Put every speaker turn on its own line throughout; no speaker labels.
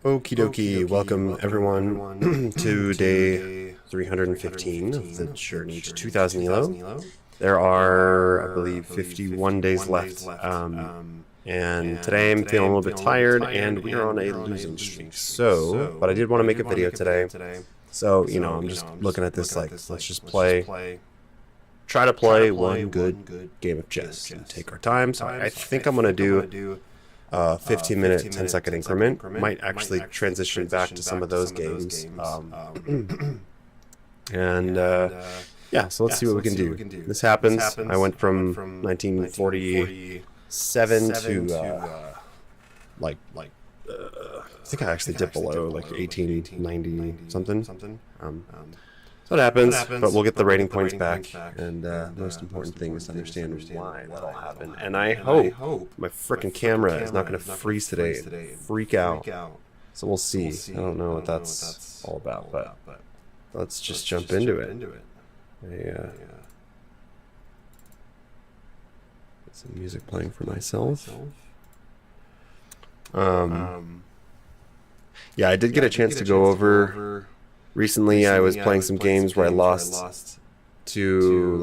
Okie dokie, welcome everyone to day 315 of the journey to 2000 Elo. There are, I believe, 51 days left, and today I'm feeling a little bit tired, and we are on a losing streak. So, but I did want to make a video today, so, you know, I'm just looking at this like, let's just try to play one good game of chess and take our time. So I think I'm going to do 15-minute, 10-second increment. Might actually transition back to some of those games. Yeah, so let's see what we can do. This happens. I went from 1947 to I think I actually dipped below like 1890 something. So it happens, but we'll get the rating points back, and the most important thing is to understand why that all happened. And I hope my frickin' camera is not going to freeze today and freak out. So we'll see. I don't know what that's all about, but let's just jump into it. Get some music playing for myself. Yeah, I did get a chance to go over. Recently, I was playing some games where I lost to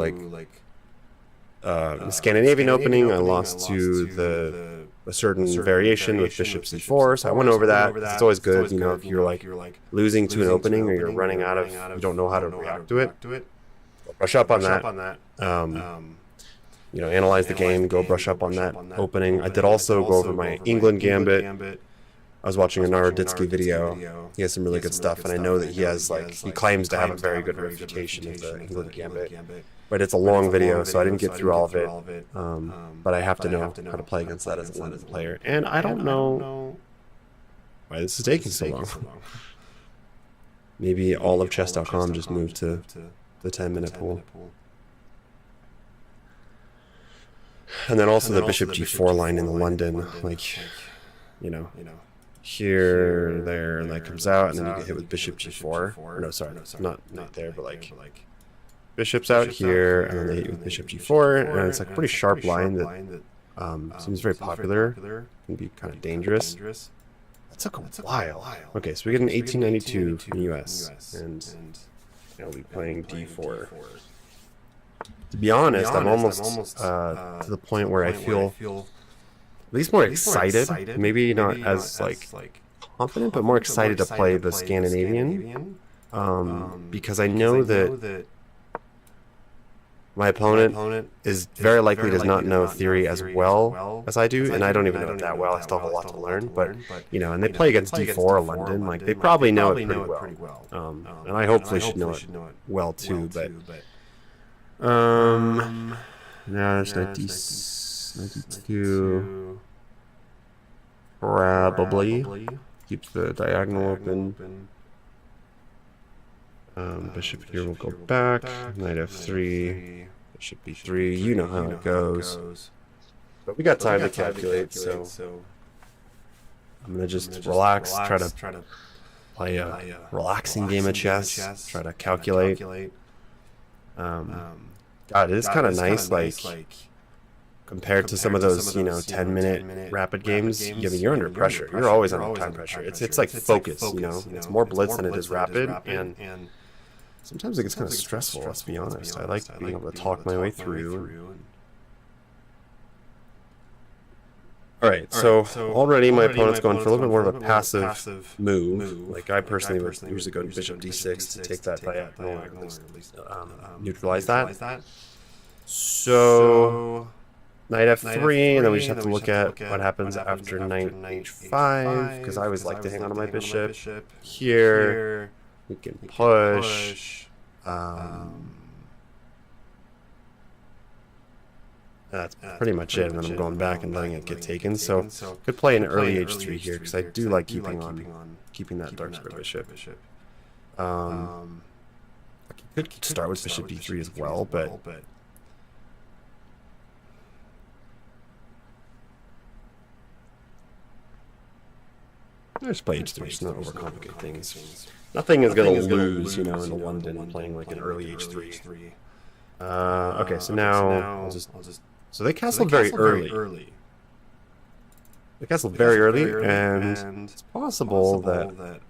the Scandinavian opening. I lost to a certain variation with bishop c4. So I went over that. It's always good, you know, if you're like losing to an opening or you're running out of, you don't know how to react to it. Brush up on that. You know, analyze the game. Go brush up on that opening. I did also go over my England gambit. I was watching a Naroditsky video. He has some really good stuff, and I know that he has he claims to have a very good refutation of the England gambit. But it's a long video, so I didn't get through all of it. But I have to know how to play against that as a London player, and I don't know why this is taking so long. Maybe all of chess.com just moved to the 10-minute pool. And then also the bishop g4 line in the London, you know. Here, there, and that comes out, and then you get hit with bishop g4. Or no, sorry, not there, but bishop's out here, and then they hit you with bishop g4, and it's like a pretty sharp line that seems very popular. Can be kind of dangerous. That took a while. Okay, so we get an 1892 from the US, and I'll be playing d4. To be honest, I'm almost to the point where I feel at least more excited, maybe not as confident, but more excited to play the Scandinavian, because I know that my opponent is very likely does not know theory as well as I do, and I don't even know it that well. I still have a lot to learn, but you know, and they play against d4 London, they probably know it pretty well, and I hopefully should know it well too, but no, there's 92. Probably keep the diagonal open. Bishop here will go back. Knight f3. Bishop b3. You know how it goes. But we got time to calculate, so I'm gonna just relax. Try to play a relaxing game of chess. Try to calculate. God, it is kind of nice, compared to some of those, 10-minute rapid games. I mean, you're under pressure. You're always under time pressure. It's like focus, It's more blitz than it is rapid, and sometimes it gets kind of stressful, let's be honest. I like being able to talk my way through. Alright, so already my opponent's going for a little bit more of a passive move. I personally would usually go to bishop d6 to take that diagonal, or at least neutralize that. So knight f3, and then we just have to look at what happens after knight h5, because I always like to hang on to my bishop. Here, we can push. That's pretty much it, and then I'm going back and letting it get taken. So could play an early h3 here, because I do like keeping that dark square bishop. I could start with bishop d3 as well, but I just play h3, just not overcomplicate things. Nothing is going to lose, in the London playing an early h3. Okay, so now I'll just... So they castled very early. the castle very early, and it's possible that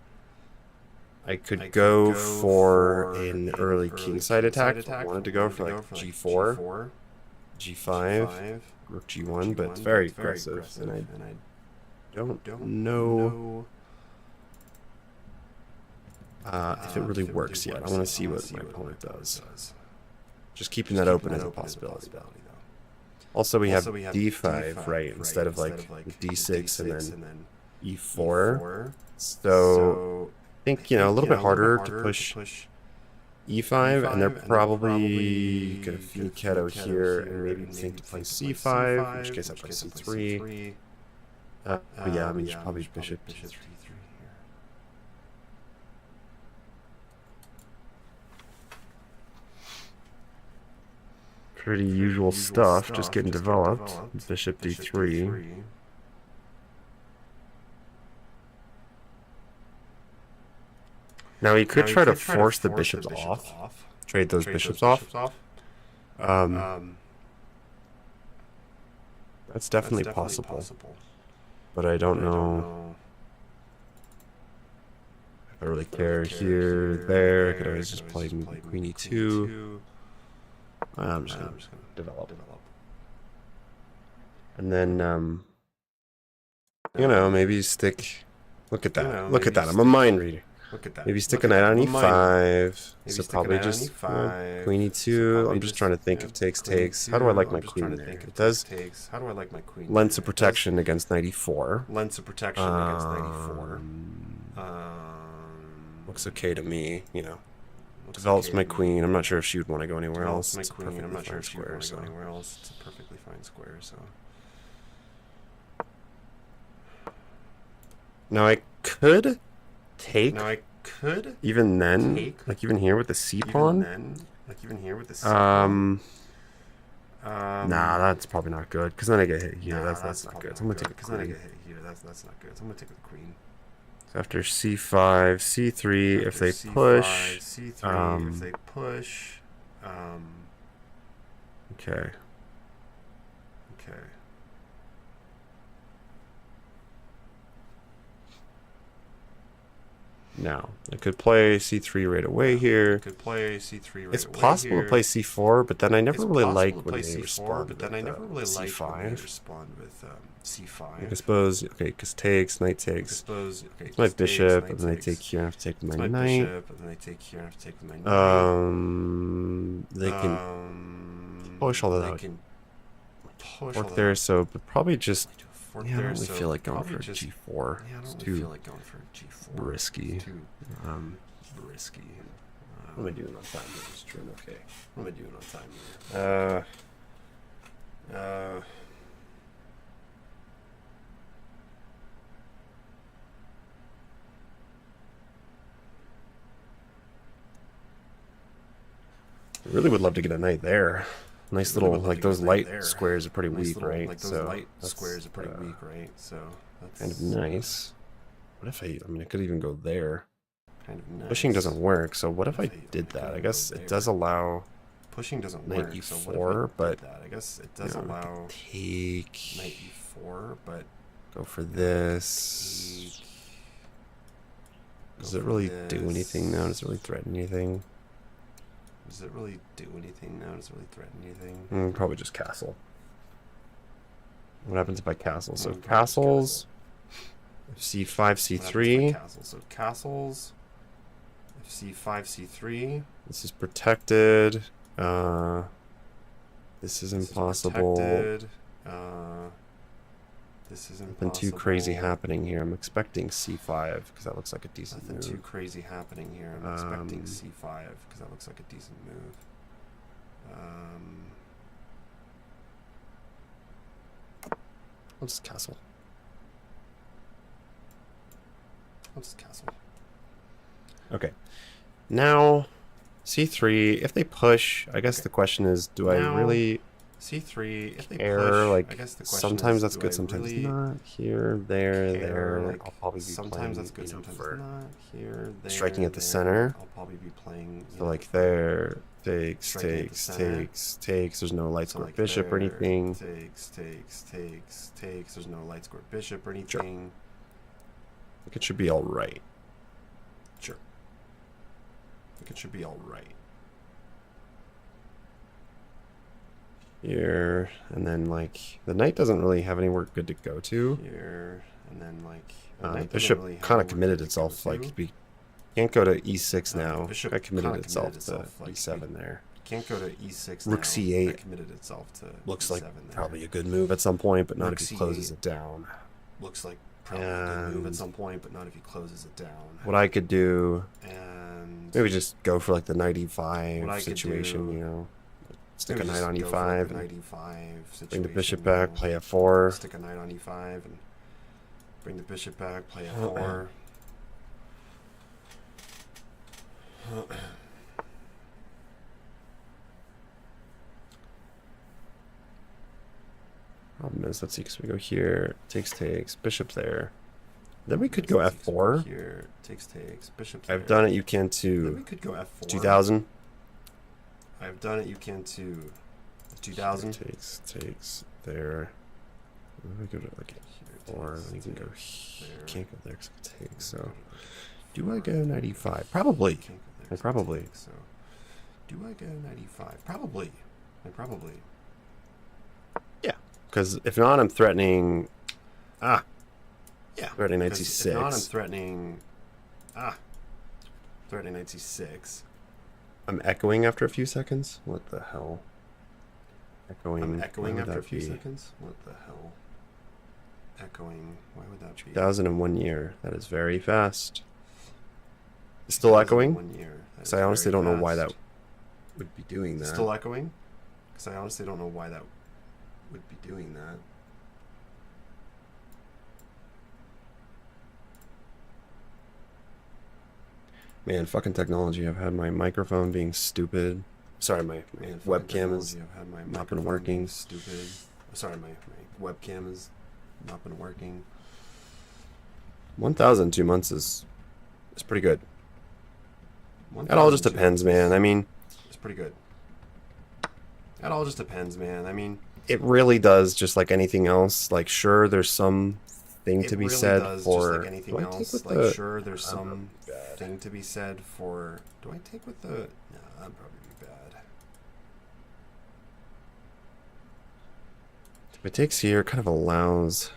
I could go for an early kingside attack if I wanted to go for like g4, g5, rook g1, but it's very aggressive, and I don't know if it really works yet. I want to see what my opponent does. Just keeping that open as a possibility. Also, we have d5, right, instead of like d6 and then e4. So I think, a little bit harder to push e5, and they're probably going to fianchetto here and maybe think to play c5, in which case I play c3. But yeah, I mean, you should probably bishop d3 here. Pretty usual stuff, just getting developed. Bishop d3. Now he could try to force the bishops off, trade those bishops off. That's definitely possible, but I don't know if I really care here, there. I could always just play queen e2. I'm just gonna develop. And then, maybe stick. Look at that. Look at that. I'm a mind reader. Maybe stick a knight on e5. So probably just queen e2. I'm just trying to think if takes. How do I like my queen there? It does lend some protection against knight e4. Looks okay to me, Develops my queen. I'm not sure if she would want to go anywhere else. It's a perfectly fine square, so. Now I could take. Even then, like even here with the c pawn. Nah, that's probably not good. Because then I get hit here. That's not good. So I'm gonna take the queen. So after c5, c3, if they push, okay. Now, I could play c3 right away here. It's possible to play c4, but then I never really like when they respond with c5. I suppose, okay, because takes, knight takes. It's my bishop, and then I take here, and I have to take my knight. They can push all that out. Work there, so, but probably just. Yeah, I don't really feel like going for g4. It's too risky. What am I doing on time here? Just trim, okay. What am I doing on time here? I really would love to get a knight there. Nice little, like those light squares are pretty weak, right? So that's kind of nice. What if I mean, I could even go there. Pushing doesn't work, so what if I did that? I guess it does allow knight e4, but take knight e4, but go for this. Does it really do anything now? Does it really threaten anything? Probably just castle. What happens if I castle? So castles. c5, c3. This is protected. This is impossible. Nothing too crazy happening here. I'm expecting c5 because that looks like a decent move. I'll just castle. Okay. Now, c3. If they push, I guess the question is, do I really
c3 if they
care?
push,
Like
I guess the question
sometimes
is,
that's
do
good,
I
sometimes
really
not. Here, there, there.
like,
I'll probably be
sometimes
playing,
that's good,
you know,
sometimes
for
not. Here, there,
striking at the
there.
center.
I'll probably be playing.
So like there, Takes. There's no light square bishop or anything.
Takes. There's no light square bishop or anything.
Sure. I think it should be all right.
Sure. I think it should be all right.
Here, and then like the knight doesn't really have anywhere good to go to.
Here, and then like
the bishop kind of committed itself. Like we can't go to e6 now.
Bishop
That committed itself to
like
e7 there.
Can't go to e6
Rook
now.
c8
That committed itself to
looks
e7
like
there.
probably a good move at some point, but not
Rook
if he closes
c8
it down.
Looks like probably a good move at some point, but not if he closes it down.
What I could do,
And
maybe just go for like the knight
What I
e5
could
situation,
do-
you know. Stick a
maybe
knight
just
on
go for,
e5,
like, a
and
knight e5
bring the bishop
situation,
back,
you know.
play f4.
Stick a knight on e5 and bring the bishop back, play f4.
Problem is, let's see, because we go here, takes, bishop there. Then we could go f4.
Here, takes, bishop.
I've done it, you can
Then
too.
we could go f4.
2000.
I've done it, you can too. 2000.
Takes there. We go to like f4, then you can go here. Can't go there because it takes, so. Do I go knight e5? Probably. Probably.
So, do I go knight e5? Probably. Probably.
Yeah. Because if not, I'm threatening.
Yeah.
Threatening knight
Because if not, I'm
c6.
threatening. Threatening knight c6.
I'm echoing after a few seconds. What the hell? Echoing.
I'm echoing
why would
after a
that
few
be?
seconds. What the hell? Echoing. Why would that be?
2000 in 1 year. That is very fast. Still echoing?
1 year.
Because I honestly don't know why that would be doing that.
Still echoing? Because I honestly don't know why that would be doing that.
Man, fucking technology. I've had my microphone being stupid. Sorry, my webcam is not been working.
Stupid. Sorry, my webcam has not been working.
1,000 in 2 months is pretty good. It all just depends, man. I mean,
It's pretty good. It all just depends, man. I mean,
it really does, just like anything else. Like, sure, there's some thing to be
really
said
does,
for.
just like anything
Do I take
else.
with
Like,
the-
sure, there's
I'm
some
bad.
thing to be said for. Do I take with the? No, that'd probably be bad.
If it takes here, kind of allows.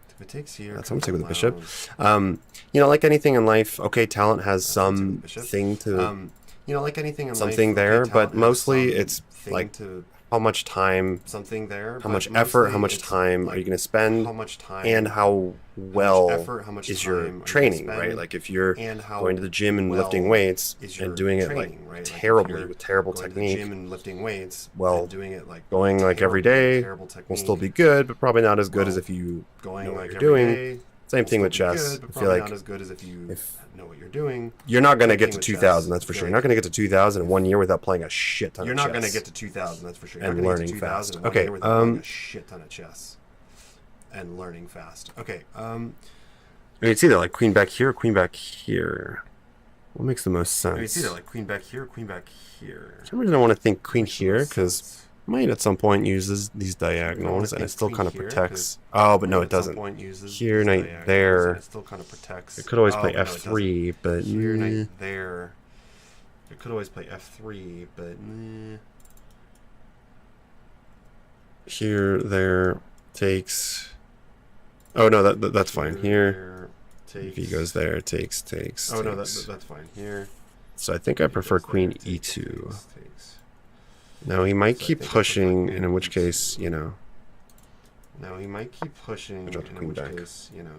If it takes here,
That's what I'm
kind
gonna
of
take with the bishop. You know, like anything in life, okay, talent has some
bishop.
thing to
You know, like anything in
something
life,
there,
okay,
but
talent has
mostly
some
it's
thing
like
to
how much time,
something there.
how
but
much effort, how
mostly
much
it's
time
like
are you going to spend,
how much time
and how well
effort, how much
is
time
your
are you gonna
training,
spend,
right? Like if you're
and how
going to the gym and lifting
well
weights
is your
and doing it like
training, right? Like, if
terribly
you're
with terrible
going to the
technique,
gym and lifting weights,
well,
and doing it like
going like every
terribly,
day
terrible technique,
will still be good, but probably not as good as
Well,
if you
going
know what
like
you're
every
doing.
day
Same
will
thing with
still be
chess.
good, but
I feel
probably
like
not as good as if you
if
know what you're doing.
you're not going to get to
Same with
2,000,
chess.
that's for
I
sure.
feel
You're not
like
going to get to 2,000 in 1 year without playing a shit ton
You're
of
not
chess.
going to get to 2,000, that's for sure. You're
And
not gonna
learning
get to 2,000
fast.
in 1
Okay,
year without playing a shit ton of chess and learning fast. Okay,
I mean, it's either like queen back here or queen back here. What makes the most sense?
it's either like queen back here or queen back here.
For some reason I want to think queen
Makes the
here
most
because
sense.
might at some point use these diagonals and it still kind of protects. Oh, but no, it doesn't. Here, knight there.
It still kind of protects.
It could always play
but no, it
f3, but
doesn't. Here,
nah.
knight there. It could always play f3, but nah.
Here, there, takes. Oh no, that's fine. Here,
there,
if he goes there, takes.
Oh no,
takes.
that's fine. Here.
So I think I prefer
goes there,
queen
takes,
e2.
takes.
Now he might
So I
keep
think I prefer
pushing,
queen
and in which
e2.
case, you know.
Now he might keep pushing,
Drop the
in
queen
which
back.
case, you know.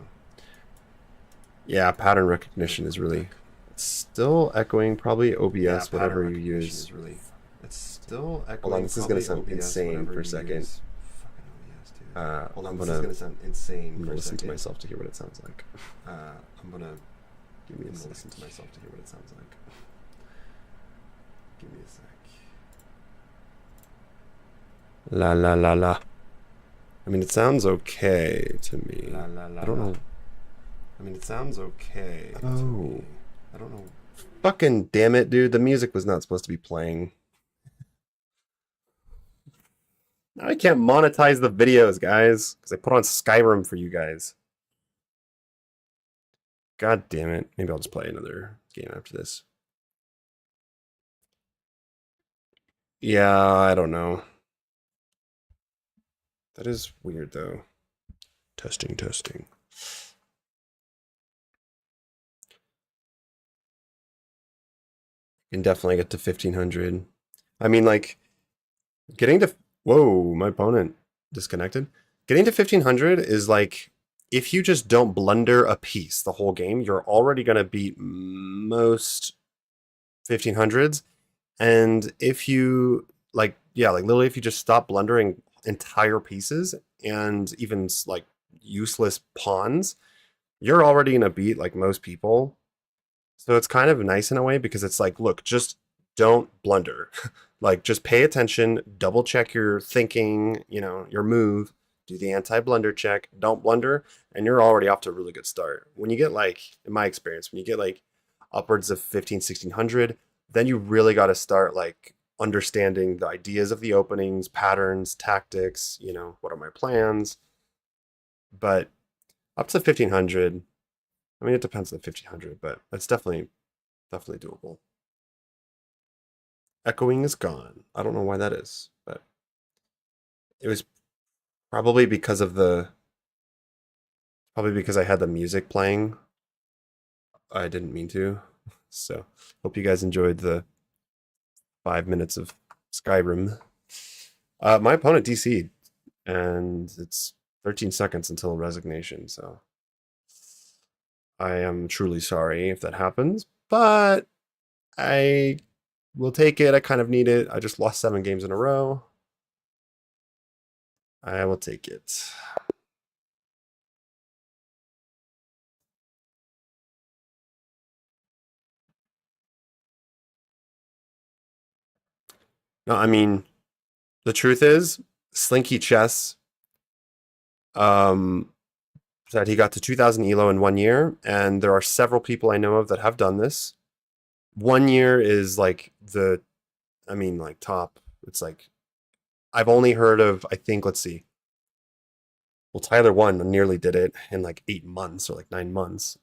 Yeah, pattern recognition is really it's still echoing. Probably OBS,
Yeah,
whatever
pattern
you
recognition
use.
is really. It's still echoing.
Hold on, this is gonna
probably
sound
OBS,
insane
whatever
for a
you
second.
use. Fucking OBS, dude. Hold on,
I'm
this
gonna
is gonna sound insane
I'm
for
gonna
a
listen to
second.
myself to hear what it sounds like.
I'm gonna
Give me a sec.
listen to myself to hear what it sounds like. Give me a sec.
La la la la. I mean, it sounds okay to me.
La, la, la,
I don't
la.
know.
I mean, it sounds okay. To
Oh.
me. I don't know
Fucking damn it, dude. The music was not supposed to be playing. Now I can't monetize the videos, guys, because I put on Skyrim for you guys. God damn it. Maybe I'll just play another game after this. Yeah, I don't know. That is weird, though. Testing, testing. Can definitely get to 1500. I mean, like, getting to. Whoa, my opponent disconnected. Getting to 1500 is like, if you just don't blunder a piece the whole game, you're already going to beat most 1500s. And if you, like, yeah, like, literally, if you just stop blundering entire pieces and even like useless pawns, you're already going to beat like most people. So it's kind of nice in a way because it's like, look, just don't blunder. Like, just pay attention, double check your thinking, your move, do the anti blunder check, don't blunder, and you're already off to a really good start. When you get, like, in my experience, when you get like upwards of 15, 1600, then you really got to start like understanding the ideas of the openings, patterns, tactics, what are my plans. But up to 1500, I mean, it depends on the 1500, but it's definitely doable. Echoing is gone. I don't know why that is, but it was probably because of probably because I had the music playing. I didn't mean to. So, hope you guys enjoyed the 5 minutes of Skyrim. My opponent DC'd, and it's 13 seconds until resignation, so I am truly sorry if that happens, but I will take it. I kind of need it. I just lost 7 games in a row. I will take it. No, I mean, the truth is, Slinky Chess um, said he got to 2,000 elo in 1 year, and there are several people I know of that have done this. 1 year is like like top. It's like, I've only heard of, I think, let's see. Well, Tyler One nearly did it in like 8 months or like 9 months.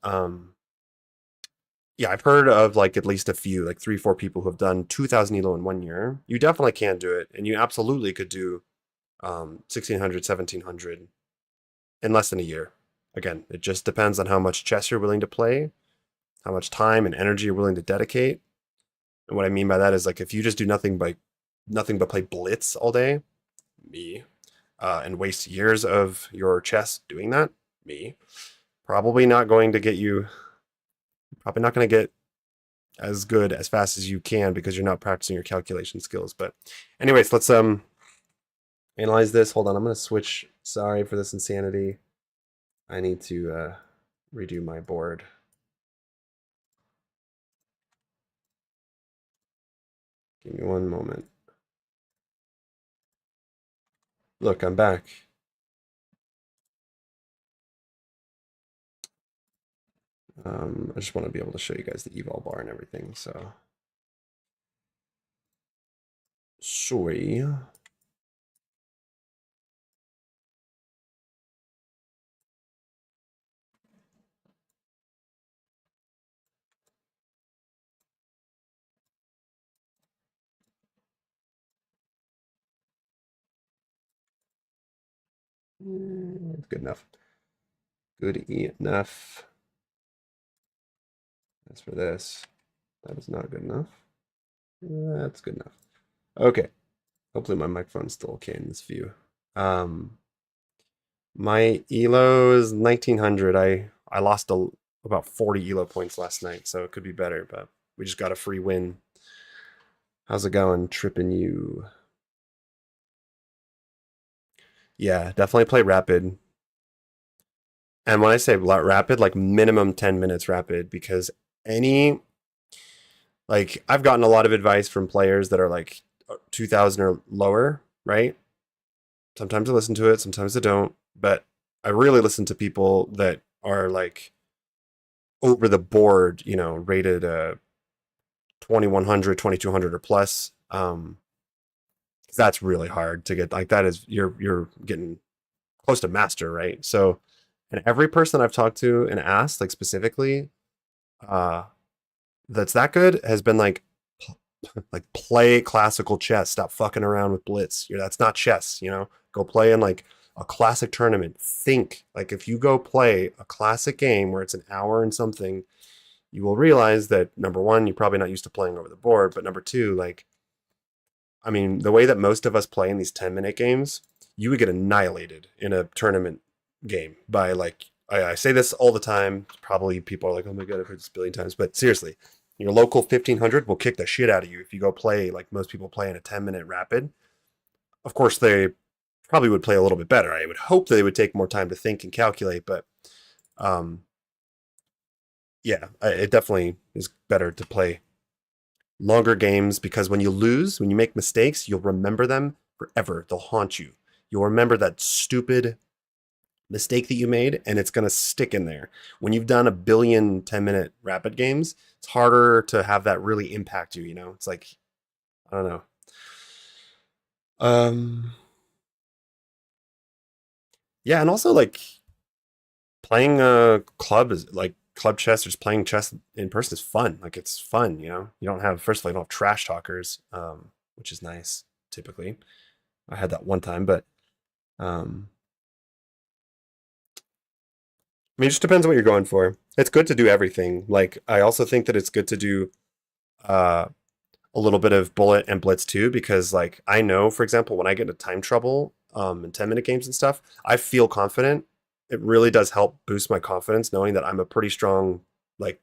Yeah, I've heard of like at least a few, like 3, 4 people who have done 2,000 elo in 1 year. You definitely can do it, and you absolutely could do 1600, 1700 in less than a year. Again, it just depends on how much chess you're willing to play, how much time and energy you're willing to dedicate. And what I mean by that is, like, if you just do nothing but play blitz all day, me, and waste years of your chess doing that, me, probably not going to get you, probably not going to get as good as fast as you can because you're not practicing your calculation skills. But anyways, let's analyze this. Hold on, I'm going to switch. Sorry for this insanity. I need to redo my board. Give me one moment. Look, I'm back. I just want to be able to show you guys the eval bar and everything, so. Sorry. Good enough. Good enough. As for this, that is not good enough. That's good enough. Okay. Hopefully my microphone's still okay in this view. My elo is 1900. I lost about 40 elo points last night, so it could be better, but we just got a free win. How's it going, tripping you? Yeah, definitely play rapid. And when I say rapid, like minimum 10 minutes rapid, because I've gotten a lot of advice from players that are like 2000 or lower, right? Sometimes I listen to it, sometimes I don't, but I really listen to people that are like over the board, rated 2100, 2200 or plus. 'Cause that's really hard to get. Like that is you're getting close to master, right? So, and every person I've talked to and asked, like specifically, uh, that's that good has been like play classical chess. Stop fucking around with blitz. That's not chess. Go play in like a classic tournament. Think like if you go play a classic game where it's an hour and something, you will realize that number one, you're probably not used to playing over the board, but number two, like I mean, the way that most of us play in these 10-minute games, you would get annihilated in a tournament game by like I say this all the time. Probably people are like, "Oh my god, I've heard this a billion times," but seriously, your local 1500 will kick the shit out of you if you go play like most people play in a 10-minute rapid. Of course, they probably would play a little bit better. I would hope that they would take more time to think and calculate, but um, yeah, it definitely is better to play longer games because when you make mistakes, you'll remember them forever. They'll haunt you. You'll remember that stupid mistake that you made and it's going to stick in there. When you've done a billion 10-minute rapid games, it's harder to have that really impact you. It's like, I don't know. Um, yeah, and also like playing a club is like club chess or just playing chess in person is fun. Like it's fun. You don't have first of all, you don't have trash talkers, which is nice typically. I had that one time, but um, I mean, it just depends on what you're going for. It's good to do everything. Like, I also think that it's good to do uh, a little bit of bullet and blitz too, because like I know, for example, when I get into time trouble in 10-minute games and stuff, I feel confident. It really does help boost my confidence knowing that I'm a pretty strong, like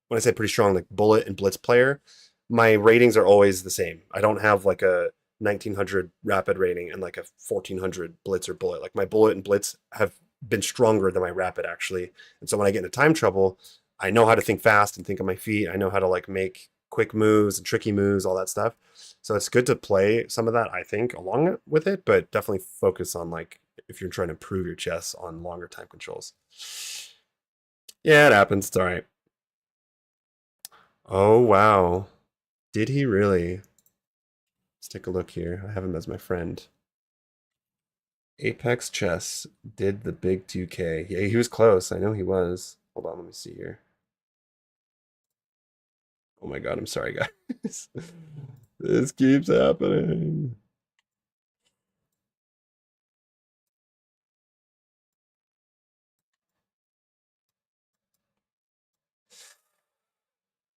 when I say pretty strong, like bullet and blitz player, my ratings are always the same. I don't have like a 1900 rapid rating and like a 1400 blitz or bullet. Like my bullet and blitz have been stronger than my rapid actually. And so when I get into time trouble, I know how to think fast and think on my feet. I know how to like make quick moves and tricky moves, all that stuff. So it's good to play some of that, I think, along with it, but definitely focus on like if you're trying to improve your chess on longer time controls. Yeah, it happens. It's all right. Oh, wow. Did he really? Let's take a look here. I have him as my friend. Apex Chess did the big 2K. Yeah, he was close. I know he was. Hold on, let me see here. Oh my god, I'm sorry, guys. This keeps happening.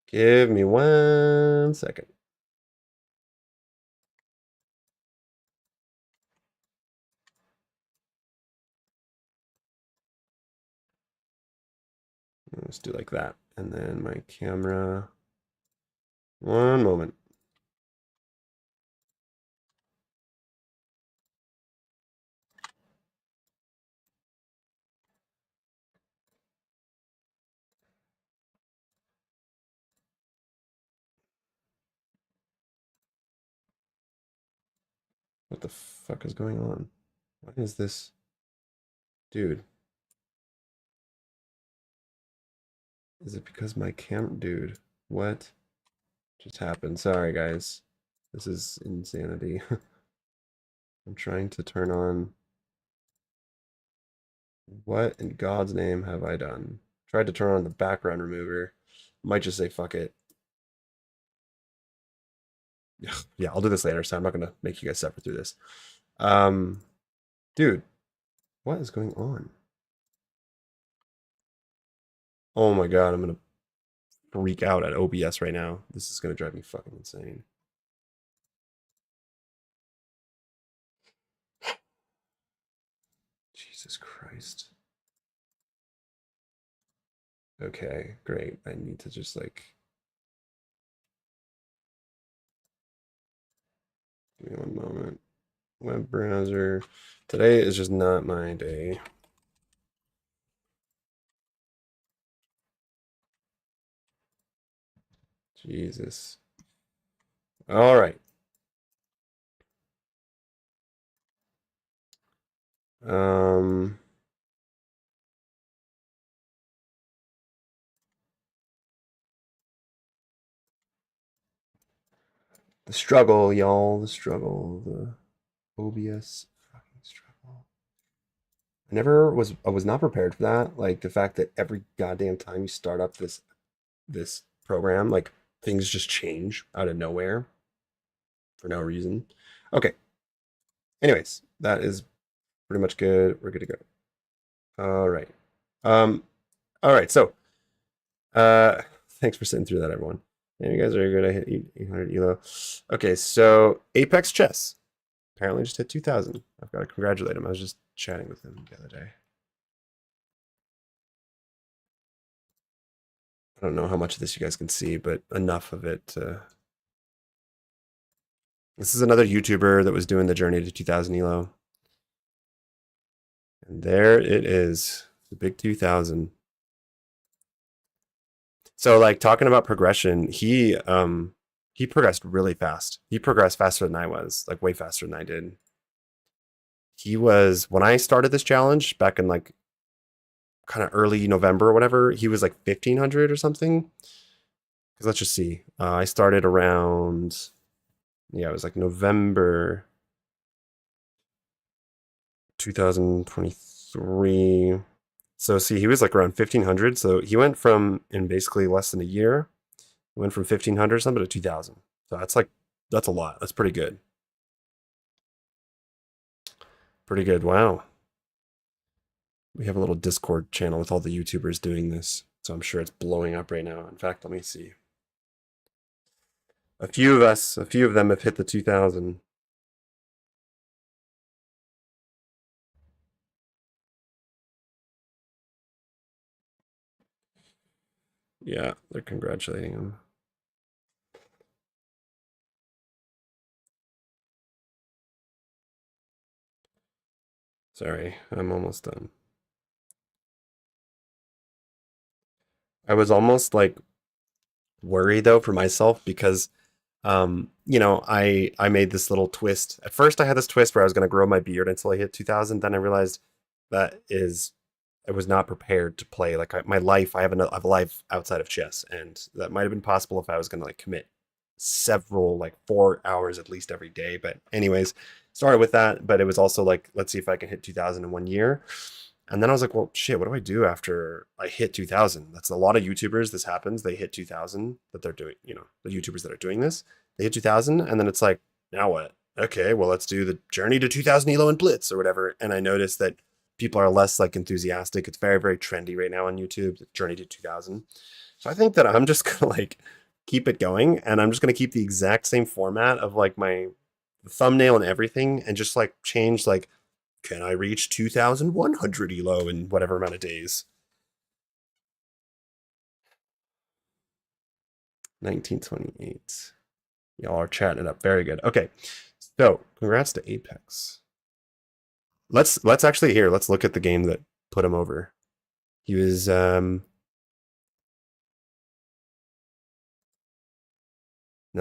Give me 1 second. Let's do like that. And then my camera. One moment. What the fuck is going on? What is this? Dude. Is it because my camera? Dude. What just happened? Sorry, guys. This is insanity. I'm trying to turn on. What in God's name have I done? Tried to turn on the background remover. Might just say fuck it. Yeah, I'll do this later, so I'm not gonna make you guys suffer through this. Um, dude, what is going on? Oh my God, I'm gonna freak out at OBS right now. This is gonna drive me fucking insane. Jesus Christ. Okay, great. I need to just like give me one moment. Web browser. Today is just not my day. Jesus. All right. Um, The struggle, y'all. The struggle. The OBS fucking struggle. I was not prepared for that. Like the fact that every goddamn time you start up this program, like things just change out of nowhere for no reason. Okay. Anyways, that is pretty much good. We're good to go. All right. Um, all right. So, uh, thanks for sitting through that, everyone. And you guys are good. I hit 800 elo. Okay, so Apex Chess apparently just hit 2,000. I've got to congratulate him. I was just chatting with him the other day. I don't know how much of this you guys can see, but enough of it. This is another YouTuber that was doing the journey to 2,000 elo. And there it is, the big 2,000. So like talking about progression, he progressed really fast. He progressed faster than I was, like way faster than I did. He was when I started this challenge back in like kind of early November or whatever, he was like 1,500 or something. Because let's just see. I started around, yeah, it was like November 2023. So see, he was like around 1,500. So he went from in basically less than a year, he went from 1,500 something to 2,000. So that's a lot. That's pretty good. Pretty good. Wow. We have a little Discord channel with all the YouTubers doing this. So I'm sure it's blowing up right now. In fact, let me see. A few of them have hit the 2,000. Yeah, they're congratulating him. Sorry, I'm almost done. I was almost like worried though for myself because I made this little twist. At first I had this twist where I was going to grow my beard until I hit 2,000. Then I realized I was not prepared to play like my life. I have a life outside of chess, and that might have been possible if I was going to like commit several like 4 hours at least every day. But anyways, started with that, but it was also like, let's see if I can hit 2,000 in 1 year. And then I was like, well, shit, what do I do after I hit 2,000? That's a lot of YouTubers. This happens. They hit 2,000 that they're doing, the YouTubers that are doing this, they hit 2,000. And then it's like, now what? Okay, well, let's do the journey to 2,000 Elo and Blitz or whatever. And I noticed that people are less like enthusiastic. It's very, very trendy right now on YouTube, the journey to 2,000. So I think that I'm just going to like keep it going. And I'm just going to keep the exact same format of like my thumbnail and everything and just like change like, can I reach 2,100 elo in whatever amount of days? 1928. Y'all are chatting it up. Very good. Okay. So congrats to Apex. Let's actually here, let's look at the game that put him over. He was no,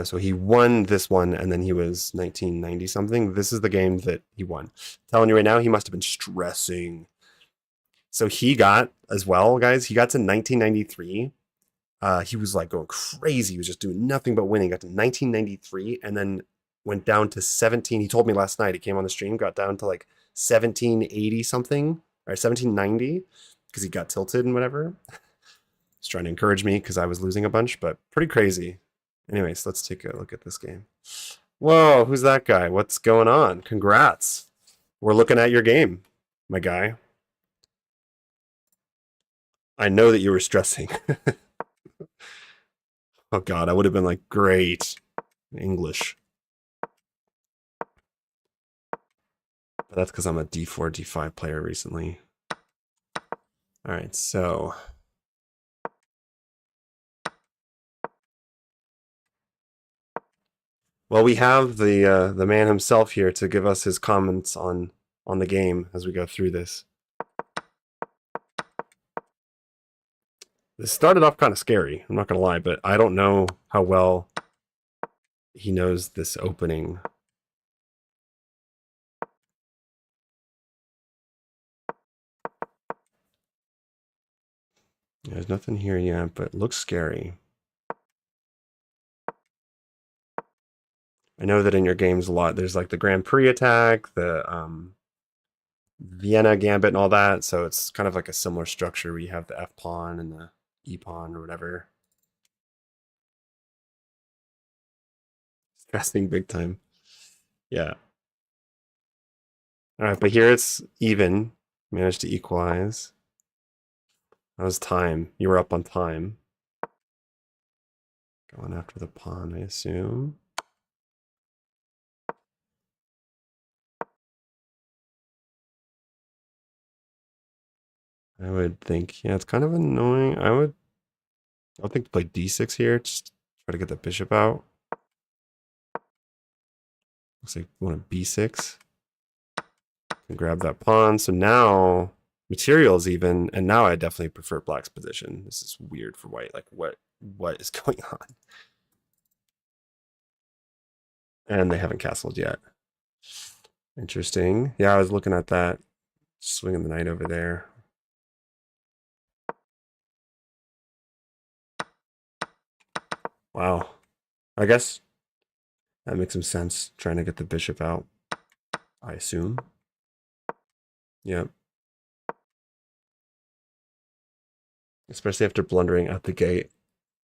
so he won this one and then he was 1990 something. This is the game that he won. I'm telling you right now, he must have been stressing. So he got as well, guys, he got to 1993. He was like going crazy. He was just doing nothing but winning. Got to 1993 and then went down to 17. He told me last night, he came on the stream, got down to like 1780 something or 1790 because he got tilted and whatever. He's trying to encourage me because I was losing a bunch, but pretty crazy. Anyways, let's take a look at this game. Whoa, who's that guy? What's going on? Congrats. We're looking at your game, my guy. I know that you were stressing. Oh God, I would have been like, great. English. But that's because I'm a D4, D5 player recently. All right, so. Well, we have the man himself here to give us his comments on the game as we go through this. This started off kind of scary, I'm not going to lie, but I don't know how well he knows this opening. There's nothing here yet, but it looks scary. I know that in your games a lot, there's like the Grand Prix attack, the Vienna Gambit, and all that. So it's kind of like a similar structure where you have the F pawn and the E pawn or whatever. Stressing big time. Yeah. All right, but here it's even. Managed to equalize. That was time. You were up on time. Going after the pawn, I assume. I would think, yeah, it's kind of annoying. I would think to play d6 here, just try to get the bishop out. Looks like we want a b6. And grab that pawn. So now materials even, and now I definitely prefer black's position. This is weird for white. Like what is going on? And they haven't castled yet. Interesting. Yeah, I was looking at that. Swinging the knight over there. Wow. I guess that makes some sense, trying to get the bishop out, I assume. Yep. Especially after blundering out the gate.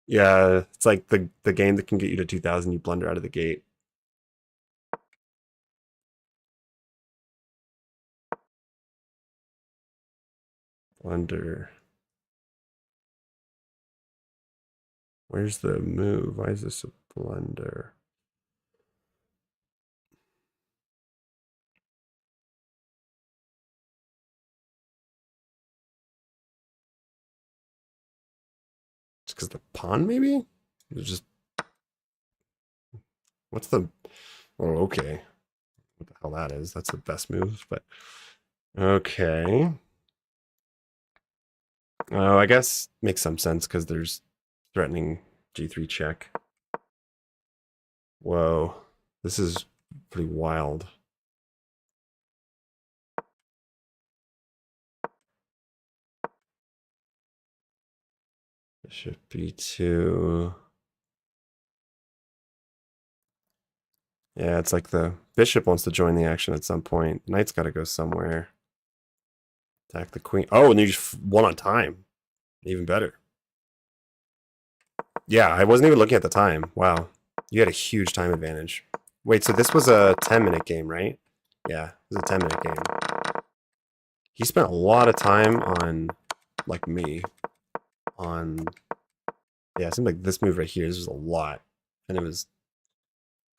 Yeah, it's like the game that can get you to 2000, you blunder out of the gate. Blunder. Where's the move? Why is this a blunder? It's because the pawn, maybe? It's just. What's the. Oh, okay. What the hell that is? That's the best move, but. Okay. Oh, I guess makes some sense because there's threatening g3 check. Whoa. This is pretty wild. Bishop b2. Yeah, it's like the bishop wants to join the action at some point. Knight's got to go somewhere. Attack the queen. Oh, and you just won on time. Even better. Yeah, I wasn't even looking at the time. Wow. You had a huge time advantage. Wait, so this was a 10-minute game, right? Yeah, it was a 10-minute game. He spent a lot of time on, like me, on... Yeah, it seemed like this move right here, this was a lot. And it was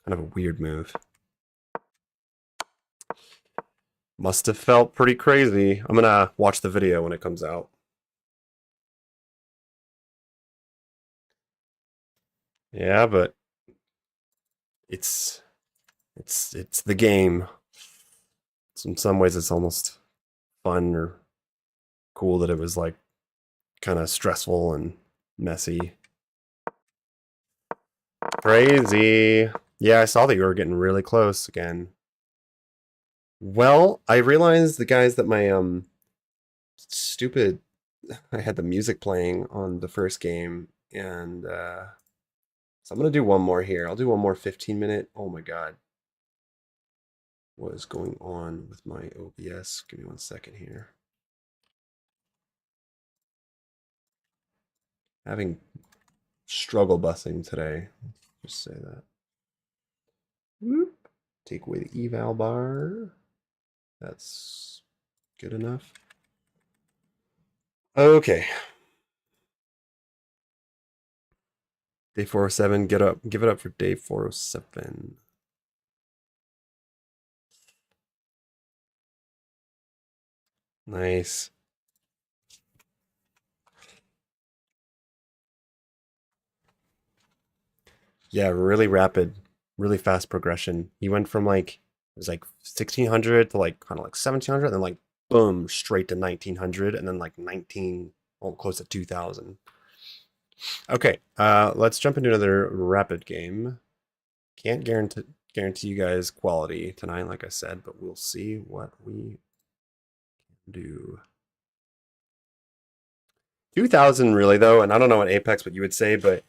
kind of a weird move. Must have felt pretty crazy. I'm gonna watch the video when it comes out. Yeah, but it's the game. So in some ways, it's almost fun or cool that it was like kind of stressful and messy. Crazy. Yeah, I saw that you were getting really close again. Well, I realized the guys that my stupid I had the music playing on the first game, and so I'm gonna do one more here. I'll do one more 15-minute. Oh my god. What is going on with my OBS? Give me 1 second here. Having struggle busing today. Just say that. Whoop. Take away the eval bar. That's good enough. Okay. Day 407, get up. Give it up for day 407. Nice. Yeah, really rapid, really fast progression. He went from like, it was like 1600 to like kind of like 1700, and then like boom, straight to 1900, and then like 19, close to 2000. Okay, let's jump into another rapid game. Can't guarantee you guys quality tonight, like I said, but we'll see what we can do. 2000 really though, and I don't know what Apex what you would say, but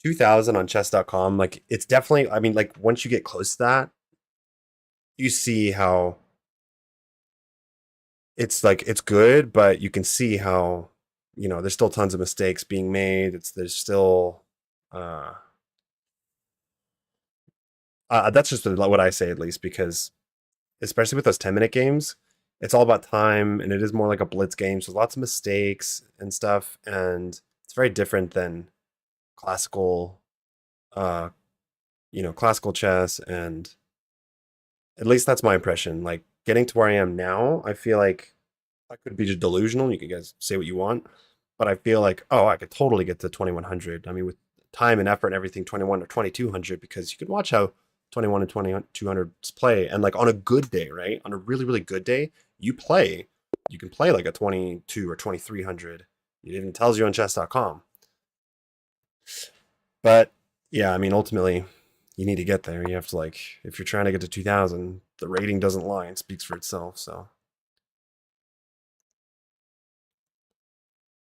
2000 on chess.com, like it's definitely, I mean, like once you get close to that, you see how it's like it's good, but you can see how, there's still tons of mistakes being made. There's still uh that's just what I say, at least, because especially with those 10-minute games, it's all about time, and it is more like a blitz game, so lots of mistakes and stuff, and it's very different than classical uh classical chess. And at least that's my impression. Like getting to where I am now, I feel like I could be just delusional. You can guys say what you want, but I feel like, oh, I could totally get to 2100. I mean, with time and effort and everything, 21 or 2200, because you can watch how 21 and 2200 play. And like on a good day, right? On a really, really good day, you can play like a 22 or 2300. It even tells you on chess.com. But yeah, I mean, ultimately, you need to get there. You have to, like, if you're trying to get to 2000, the rating doesn't lie. It speaks for itself. So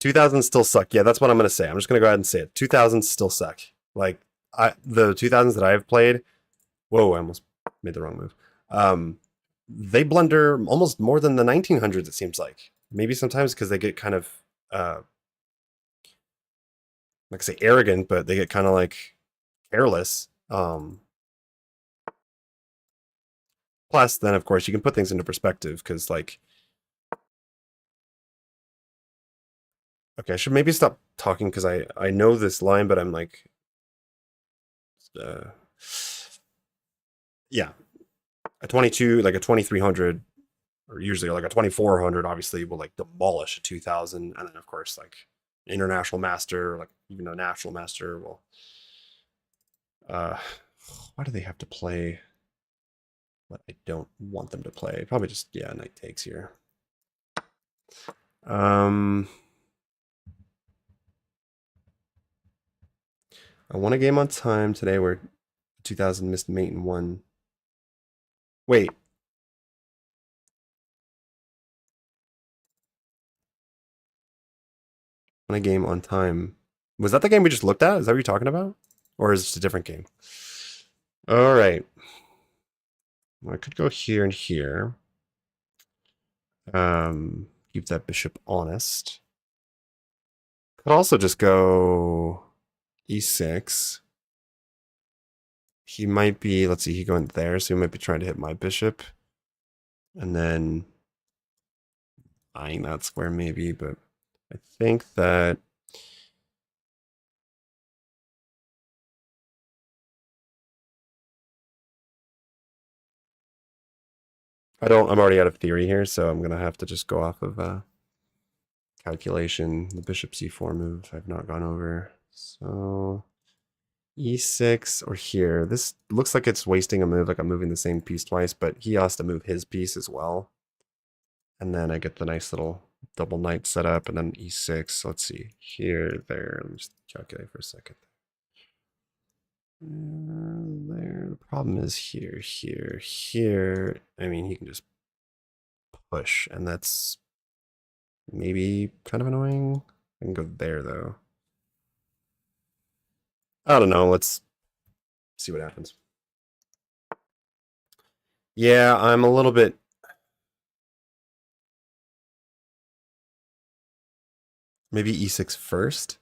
2000s still suck. Yeah, that's what I'm gonna say. I'm just gonna go ahead and say it. 2000s still suck. Like the 2000s that I've played. Whoa, I almost made the wrong move. Um, they blunder almost more than the 1900s. It seems like maybe sometimes because they get kind of like I say arrogant, but they get kind of like careless. Plus, then of course you can put things into perspective because like, okay, I should maybe stop talking because I know this line, but I'm like, uh, yeah, a 22, like a 2300, or usually like a 2400, obviously will like demolish a 2000, and then of course like international master, like even a national master will. Uh, why do they have to play what I don't want them to play? Probably just, yeah, knight takes here. Um, I won a game on time today where 2000 missed mate and won. Wait, won a game on time. Was that the game we just looked at? Is that what you're talking about? Or is it a different game? All right. Well, I could go here and here. Keep that bishop honest. Could also just go e6. He might be, let's see, he going there, so he might be trying to hit my bishop. And then eyeing that square maybe, but I think that I'm already out of theory here, so I'm gonna have to just go off of calculation. The bishop c4 move I've not gone over. So e6 or here. This looks like it's wasting a move, like I'm moving the same piece twice, but he has to move his piece as well. And then I get the nice little double knight set up, and then e6. Let's see, here, there. Let me just calculate for a second. There. The problem is here, here, here. I mean, he can just push, and that's maybe kind of annoying. I can go there, though. I don't know. Let's see what happens. Yeah, I'm a little bit. Maybe e6 first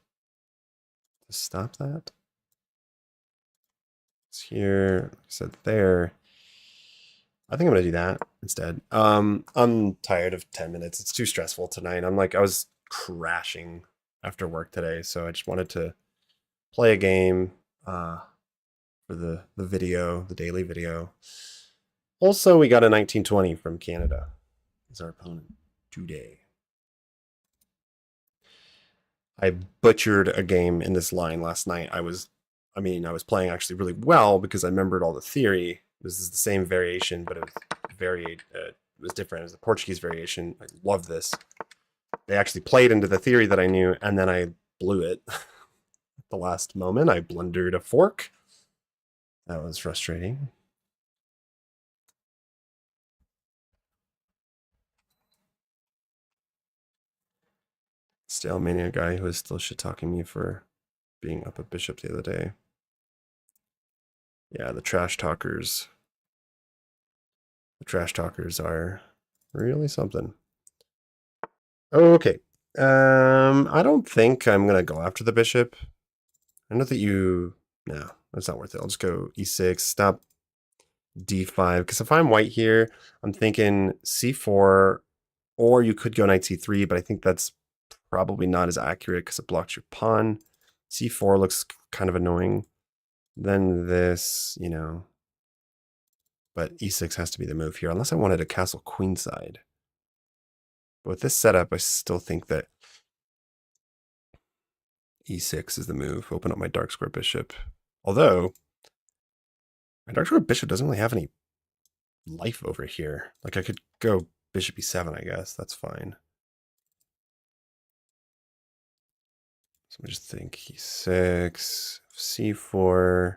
to stop that. It's here. I said there. I think I'm gonna do that instead. I'm tired of 10 minutes. It's too stressful tonight. I was crashing after work today, so I just wanted to play a game for the video, the daily video. Also, we got a 1920 from Canada as our opponent today. I butchered a game in this line last night. I was playing actually really well because I remembered all the theory. This is the same variation, but it was varied. It was different. It was the Portuguese variation. I love this. They actually played into the theory that I knew, and then I blew it. At the last moment, I blundered a fork. That was frustrating. Stale mania guy who is still shit talking me for being up a bishop the other day. Yeah, the trash talkers. The trash talkers are really something. Okay. I don't think I'm gonna go after the bishop. I know that you. No, that's not worth it. I'll just go e6. Stop d5. Because if I'm white here, I'm thinking c4, or you could go knight c3, but I think that's probably not as accurate because it blocks your pawn. c4 looks kind of annoying. Then this, but e6 has to be the move here, unless I wanted a castle queenside. But with this setup, I still think that e6 is the move. Open up my dark square bishop. Although, my dark square bishop doesn't really have any life over here. Like, I could go bishop e7, I guess. That's fine. So I just think e6, c4.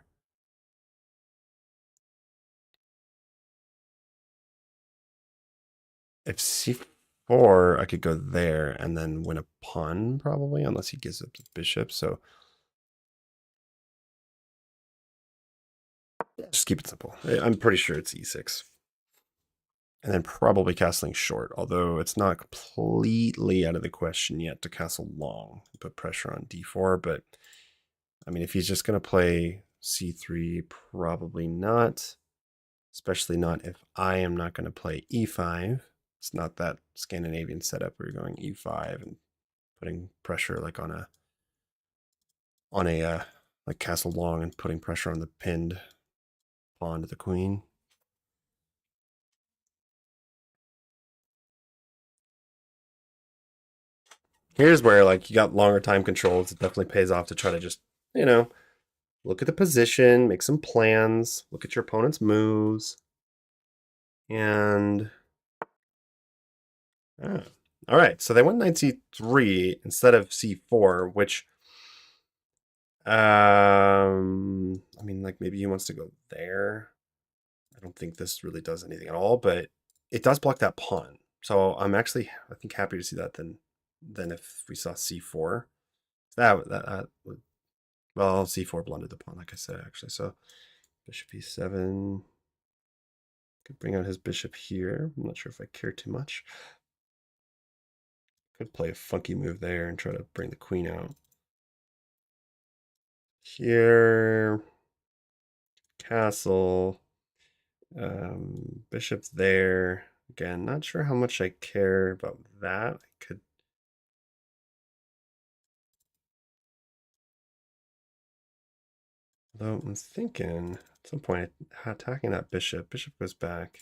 If c4, I could go there and then win a pawn, probably, unless he gives up the bishop. So just keep it simple. I'm pretty sure it's e6. And then probably castling short, although it's not completely out of the question yet to castle long and put pressure on d4. But I mean, if he's just going to play c3, probably not, especially not if I am not going to play e5. It's not that Scandinavian setup where you're going e5 and putting pressure like on a like castle long and putting pressure on the pinned pawn to the queen. Here's where like you got longer time controls. It definitely pays off to try to just, look at the position, make some plans, look at your opponent's moves. And all right, so they went knight c3 instead of c4, which I mean, like maybe he wants to go there. I don't think this really does anything at all, but it does block that pawn. So I'm actually, I think, happier to see that than if we saw c4. That would, well, c4 blundered the pawn, like I said, actually. So bishop e7 could bring out his bishop here. I'm not sure if I care too much. Could play a funky move there and try to bring the queen out. Here, castle, bishop there. Again, not sure how much I care about that. I could. Though I'm thinking at some point attacking that bishop. Bishop goes back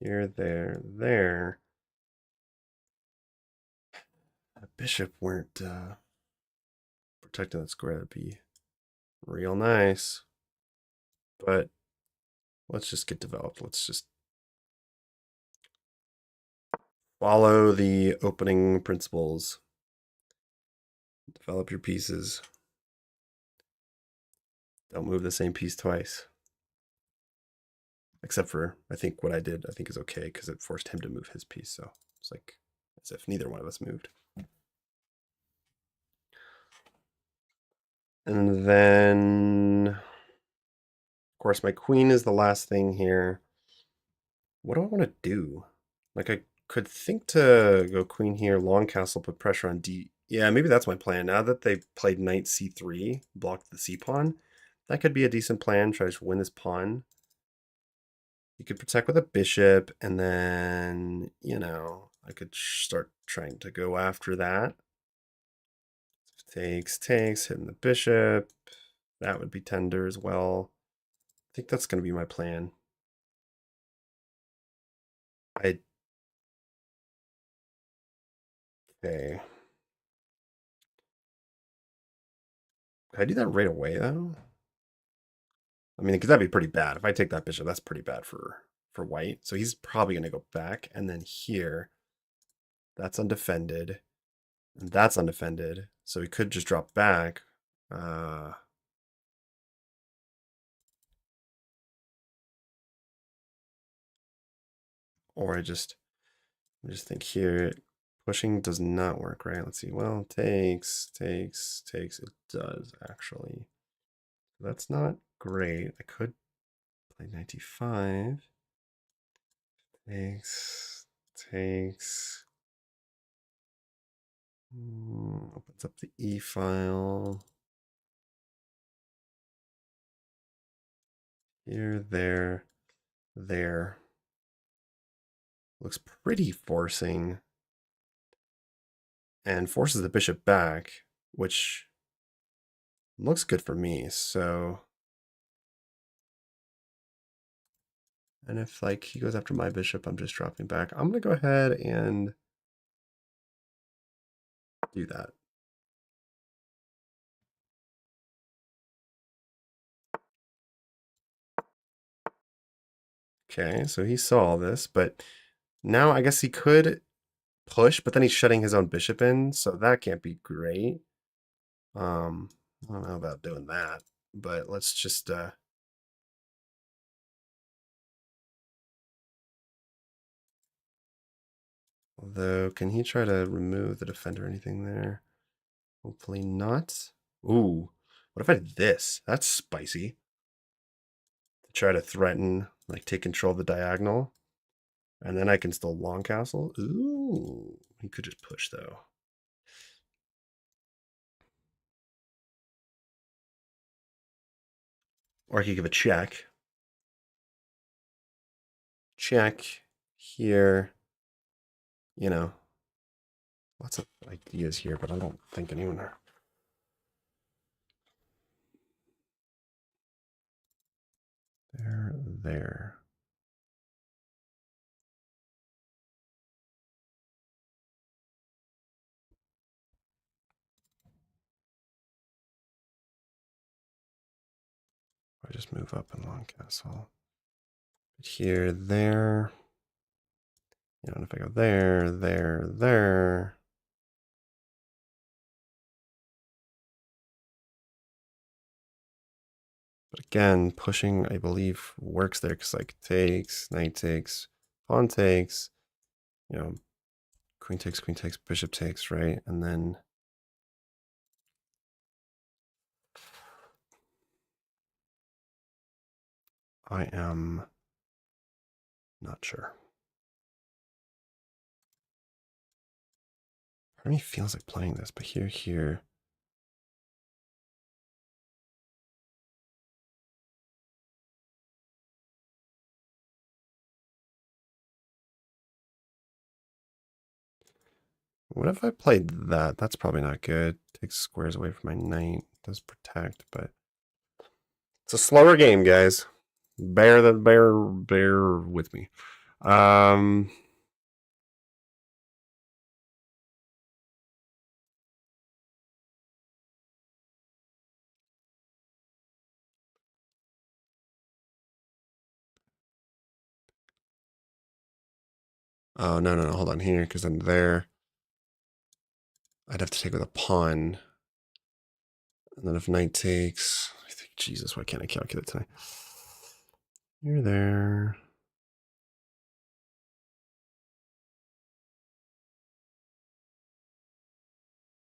here, there, there. That bishop weren't protecting that square. That'd be real nice. But let's just get developed. Let's just follow the opening principles. Develop your pieces. Don't move the same piece twice. Except for, I think what I did, I think is okay because it forced him to move his piece. So it's like as if neither one of us moved. And then, of course, my queen is the last thing here. What do I want to do? Like, I could think to go queen here, long castle, put pressure on d. Yeah, maybe that's my plan. Now that they played knight c3, blocked the c pawn, that could be a decent plan. Try to win this pawn. You could protect with a bishop, and then, I could start trying to go after that. Takes, hitting the bishop. That would be tender as well. I think that's going to be my plan. Okay. Can I do that right away, though? I mean, because that'd be pretty bad. If I take that bishop, that's pretty bad for white. So he's probably going to go back. And then here, that's undefended. And that's undefended. So he could just drop back. Or I just think here, Pushing does not work, right? Let's see. Well, takes. It does, actually. That's not great. I could play 95. Takes. Opens up the E file. Here, there. Looks pretty forcing. And forces the bishop back, which looks good for me. So, and if like he goes after my bishop, I'm just dropping back. I'm gonna go ahead and do that. Okay, so he saw all this, but now I guess he could push, but then he's shutting his own bishop in, so that can't be great. I don't know about doing that, but let's just although, can he try to remove the defender or anything there? Hopefully not. Ooh, what if I did this? That's spicy. Try to threaten, like take control of the diagonal. And then I can still long castle. Ooh, he could just push though. Or he could give a check. Check here. You know, lots of ideas here, but I don't think anyone are. There. I just move up in long castle. Here, there. You know, if I go there. But again, pushing, I believe, works there because like takes, knight takes, pawn takes, you know, queen takes, bishop takes, right? And then I am not sure. Part of me feels like playing this, but here. What if I played that? That's probably not good. Takes squares away from my knight. Does protect, but it's a slower game, guys. Bear with me. Oh no, hold on here, because then there I'd have to take with a pawn. And then if knight takes, I think, Jesus, why can't I calculate tonight? You're there.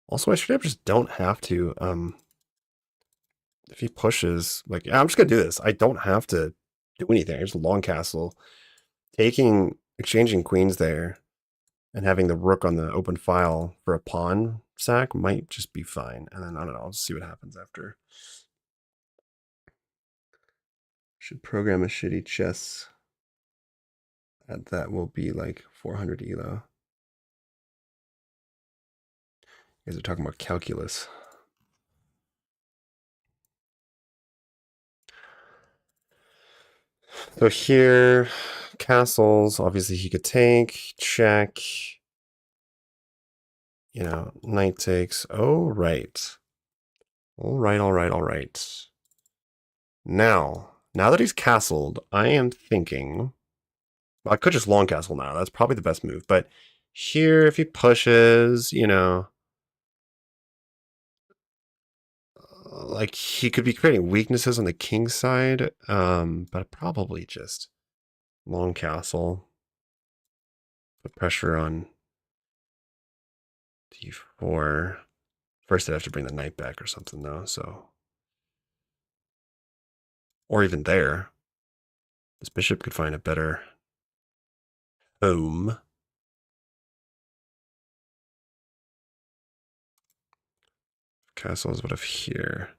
Also, I straight up just don't have to. If he pushes, like, I'm just gonna do this. I don't have to do anything. I just long castle, exchanging queens there, and having the rook on the open file for a pawn sack might just be fine. And then I don't know. I'll see what happens after. Should program a shitty chess. And that will be like 400 elo. You guys are talking about calculus. So here, castles, obviously he could take, check. You know, knight takes. Oh, right. All right. Now that he's castled, I am thinking, well, I could just long castle now. That's probably the best move. But here, if he pushes, you know, like he could be creating weaknesses on the king side. But probably just long castle. Put pressure on d4. First, I'd have to bring the knight back or something, though. So, or even there, this bishop could find a better home. Castles, what if here?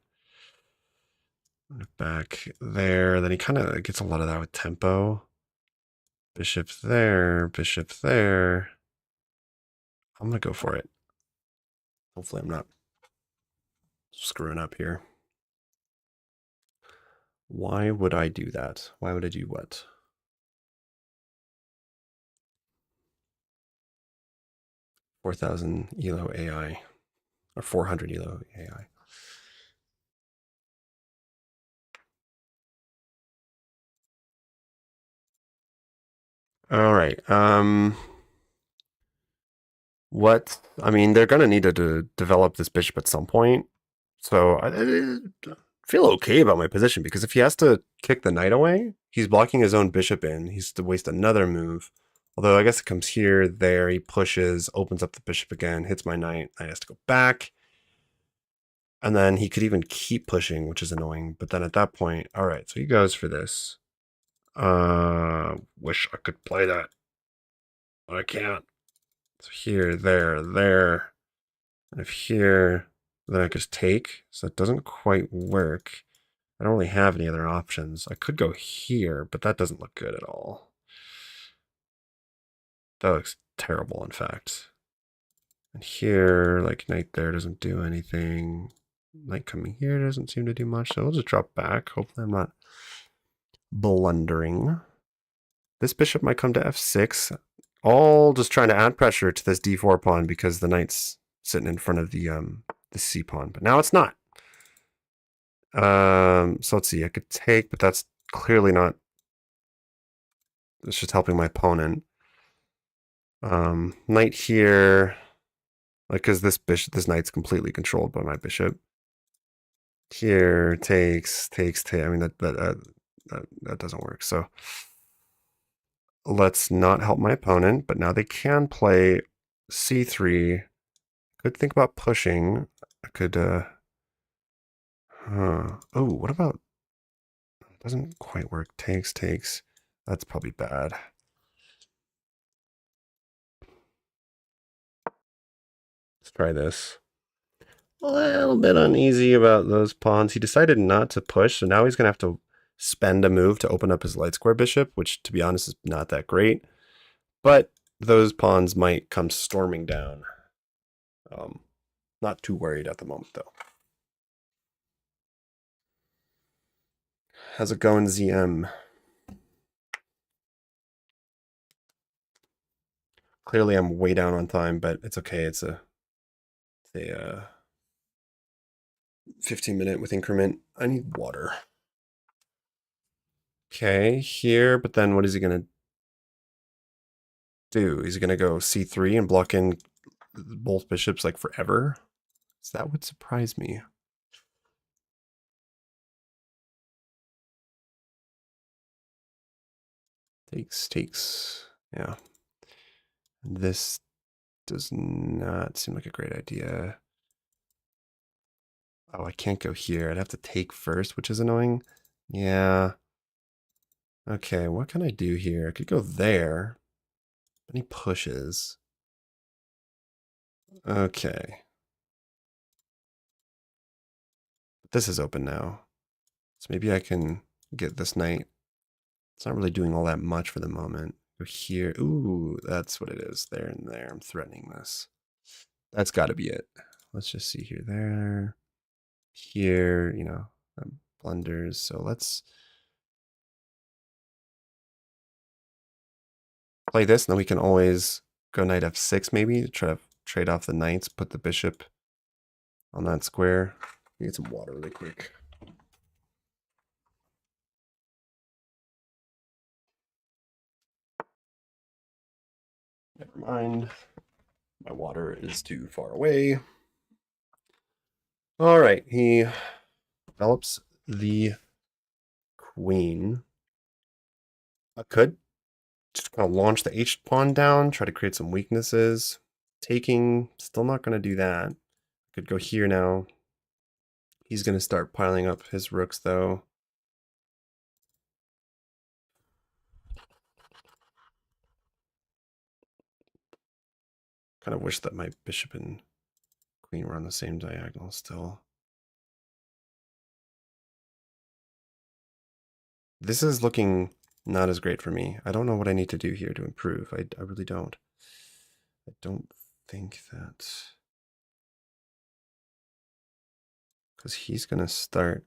Back there. Then he kind of gets a lot of that with tempo. Bishop there, bishop there. I'm going to go for it. Hopefully I'm not screwing up here. Why would I do that? Why would I do what? $4,000 ELO AI. Or 400 ELO AI. All right. What? I mean, they're going to need to develop this bishop at some point. So I feel okay about my position because if he has to kick the knight away, he's blocking his own bishop in. He's to waste another move. Although I guess it comes here, there, he pushes, opens up the bishop again, hits my knight. Knight has to go back. And then he could even keep pushing, which is annoying. But then at that point, all right, so he goes for this. Wish I could play that. But I can't. So here, there, there. And if here, then I just take. So it doesn't quite work. I don't really have any other options. I could go here, but that doesn't look good at all. That looks terrible, in fact. And here, like knight there doesn't do anything. Knight coming here doesn't seem to do much. So we'll just drop back. Hopefully I'm not blundering. This bishop might come to f6. All just trying to add pressure to this d4 pawn because the knight's sitting in front of the c pawn. But now it's not. So let's see. I could take, but that's clearly not. It's just helping my opponent. Knight here, like because this knight's completely controlled by my bishop. Here takes. I mean that doesn't work. So let's not help my opponent. But now they can play c3. Could think about pushing. I could. Oh, what about? It doesn't quite work. Takes. That's probably bad. Let's try this. A little bit uneasy about those pawns. He decided not to push, so now he's going to have to spend a move to open up his light square bishop, which, to be honest, is not that great. But those pawns might come storming down. Not too worried at the moment, though. How's it going, ZM? Clearly, I'm way down on time, but it's okay. It's a 15-minute with increment. I need water. Okay, here, but then what is he going to do? Is he going to go c3 and block in both bishops like forever? So that would surprise me. Takes. Yeah. This does not seem like a great idea. Oh, I can't go here. I'd have to take first, which is annoying. Yeah. Okay, what can I do here? I could go there. And he pushes. Okay. This is open now. So maybe I can get this knight. It's not really doing all that much for the moment. Go here. Ooh, that's what it is. There and there. I'm threatening this. That's got to be it. Let's just see here. There. Here, blunders. So let's play this, and then we can always go knight f6 maybe to try to trade off the knights, put the bishop on that square. Get some water really quick. Never mind. My water is too far away. All right, he develops the queen. I could just kind of launch the h pawn down, try to create some weaknesses. taking, still not going to do that. Could go here now. He's going to start piling up his rooks, though. Kind of wish that my bishop and queen were on the same diagonal still. This is looking not as great for me. I don't know what I need to do here to improve. I really don't. I don't think that... Because he's going to start...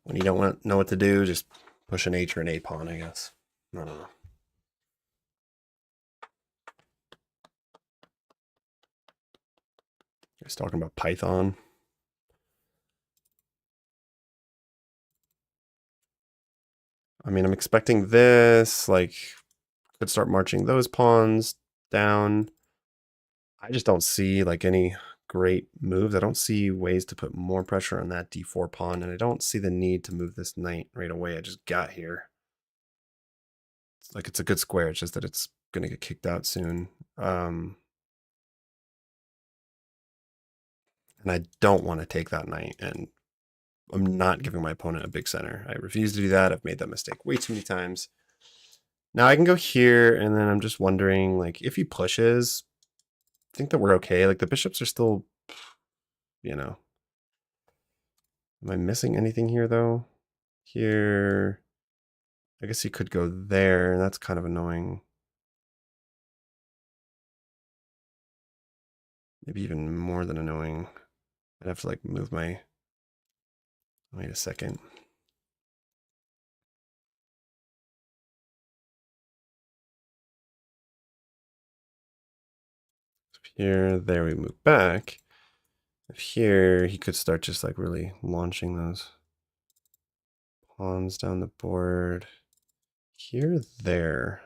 When you don't know what to do, just push an H or an A pawn, I guess. I don't know. He's talking about Python. I mean, I'm expecting this, like, could start marching those pawns down. I just don't see, like, any great moves. I don't see ways to put more pressure on that d4 pawn, and I don't see the need to move this knight right away. I just got here. It's like, it's a good square, it's just that it's going to get kicked out soon. And I don't want to take that knight, and I'm not giving my opponent a big center. I refuse to do that. I've made that mistake way too many times. Now I can go here, and then I'm just wondering, like, if he pushes, I think that we're okay. Like, the bishops are still, you know. Am I missing anything here, though? Here, I guess he could go there, and that's kind of annoying. Maybe even more than annoying. I'd have to, like, move my... Wait a second. Here, there we move back. If here, he could start just, like, really launching those pawns down the board. Here, there.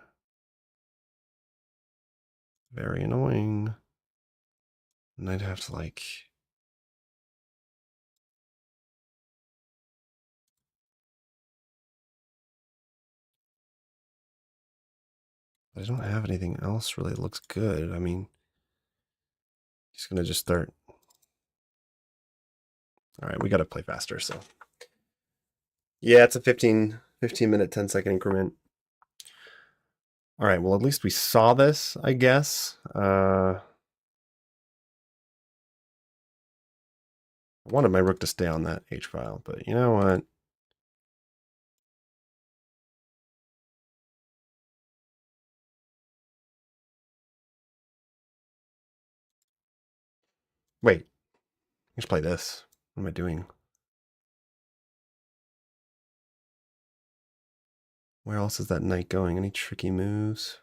Very annoying. And I'd have to, like... I don't have anything else really that looks good. I mean, he's going to just start... All right, we got to play faster, so... Yeah, it's a 15-minute, 10-second increment. All right, well, at least we saw this, I guess. I wanted my rook to stay on that H file, but you know what? Wait, let's play this. What am I doing? Where else is that knight going? Any tricky moves?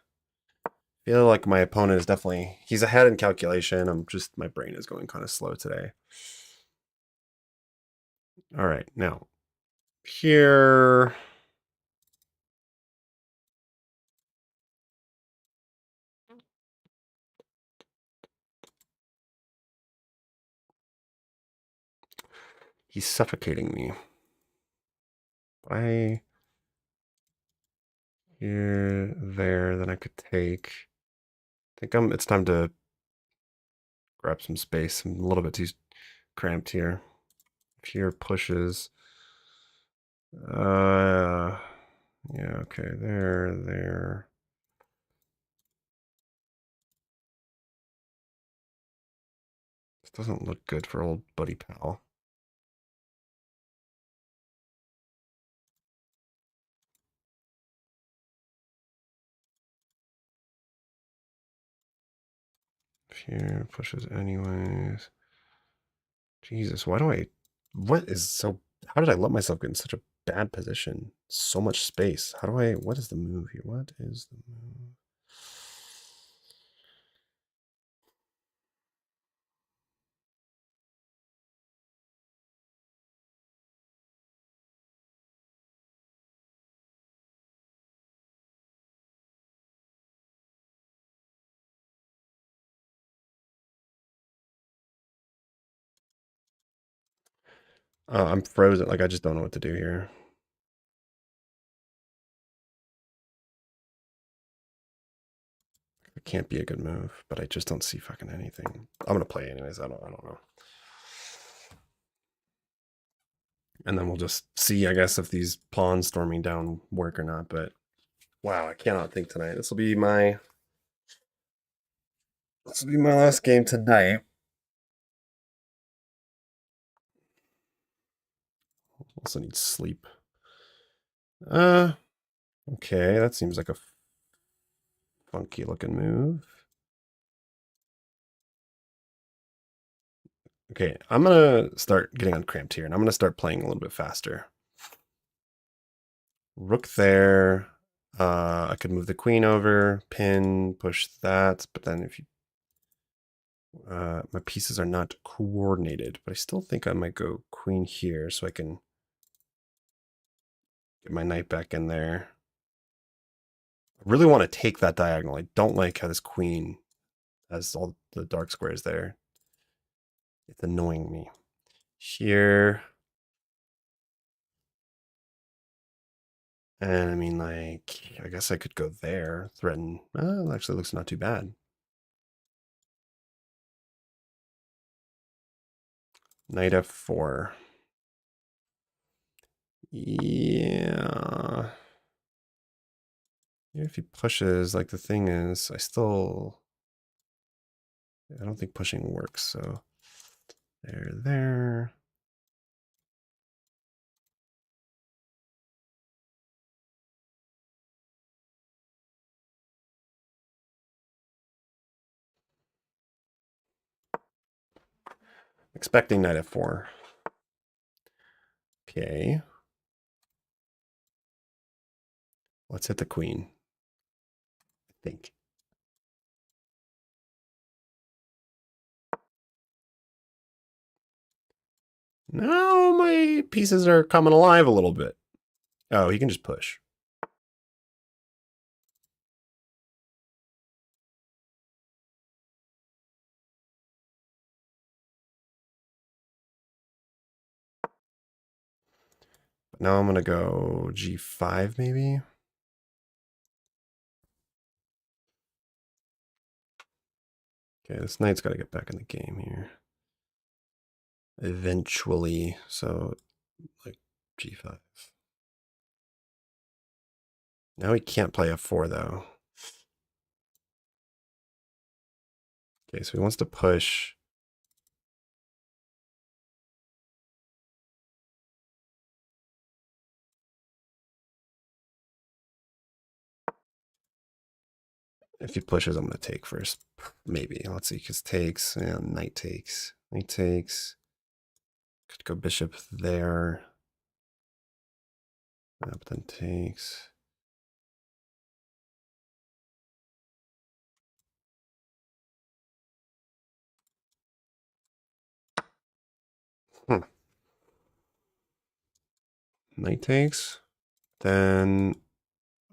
I feel like my opponent is definitely... He's ahead in calculation. My brain is going kind of slow today. All right, now, here... He's suffocating me. I... Here, there, then I could take... I think it's time to grab some space. I'm a little bit too cramped here. Here pushes. Yeah, okay, there. This doesn't look good for old buddy pal. Here pushes anyways. Jesus, why do I... What is so... How did I let myself get in such a bad position? So much space. How do I... What is the move here? What is the move? I'm frozen. Like, I just don't know what to do here. It can't be a good move, but I just don't see fucking anything. I'm gonna play anyways. I don't know. And then we'll just see, I guess, if these pawns storming down work or not. But wow, I cannot think tonight. This will be my last game tonight. Also need sleep. Okay, that seems like a funky looking move. Okay, I'm gonna start getting uncramped here, and I'm gonna start playing a little bit faster. Rook there. I could move the queen over, pin, push that, but then if you my pieces are not coordinated, but I still think I might go queen here so I can get my knight back in there. I really want to take that diagonal. I don't like how this queen has all the dark squares there. It's annoying me. Here. And I mean, like, I guess I could go there, threaten. Well, actually looks not too bad. Knight f4. Yeah. If he pushes, like the thing is, I don't think pushing works, so there. Expecting knight f4. Okay. Let's hit the queen, I think. Now my pieces are coming alive a little bit. Oh, he can just push. But now I'm going to go g5 maybe. Okay, this knight's got to get back in the game here. Eventually, so like g5. Now he can't play f4 though. Okay, so he wants to push. If he pushes, I'm going to take first. Maybe. Let's see, because takes and knight takes. Knight takes. Could go bishop there. But then takes. Knight takes. Then,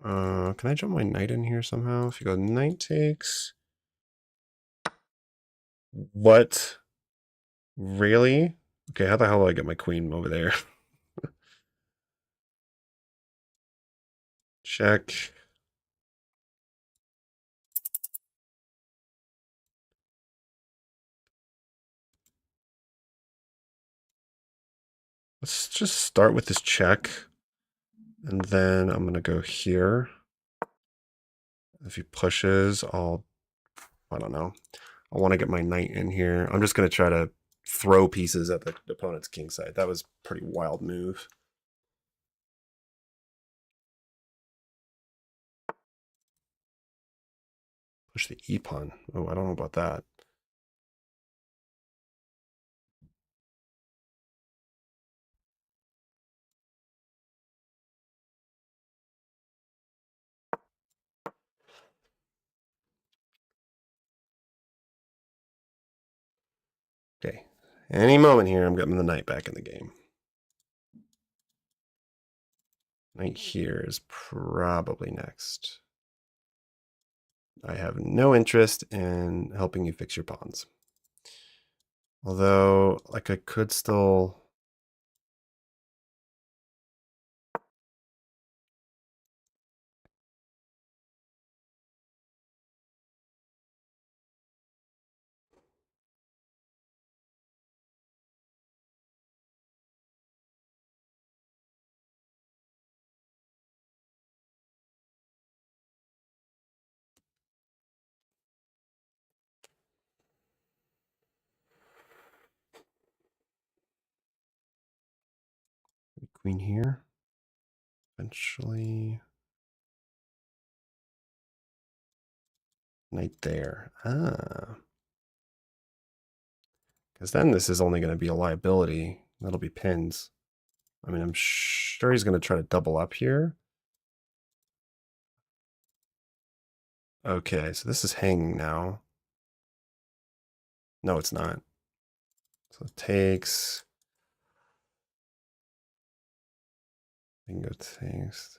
can I jump my knight in here somehow? If you go knight takes. What? Really? Okay, how the hell do I get my queen over there? Check. Let's just start with this check. And then I'm going to go here. If he pushes, I don't know. I want to get my knight in here. I'm just going to try to throw pieces at the opponent's king side. That was a pretty wild move. Push the e pawn. Oh, I don't know about that. Okay. Any moment here, I'm getting the knight back in the game. Knight here is probably next. I have no interest in helping you fix your pawns. Although, like, I could still queen here. Eventually. Knight there. Ah. Because then this is only going to be a liability. That'll be pins. I mean, I'm sure he's going to try to double up here. Okay, so this is hanging now. No, it's not. So it takes. Bingo takes.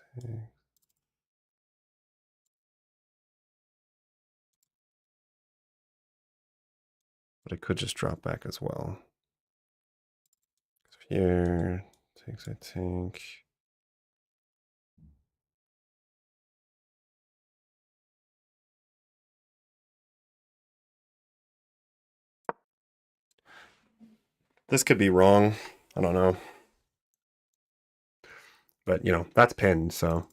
But I could just drop back as well. So here, takes, I think. This could be wrong. I don't know. But, you know, that's pinned, so.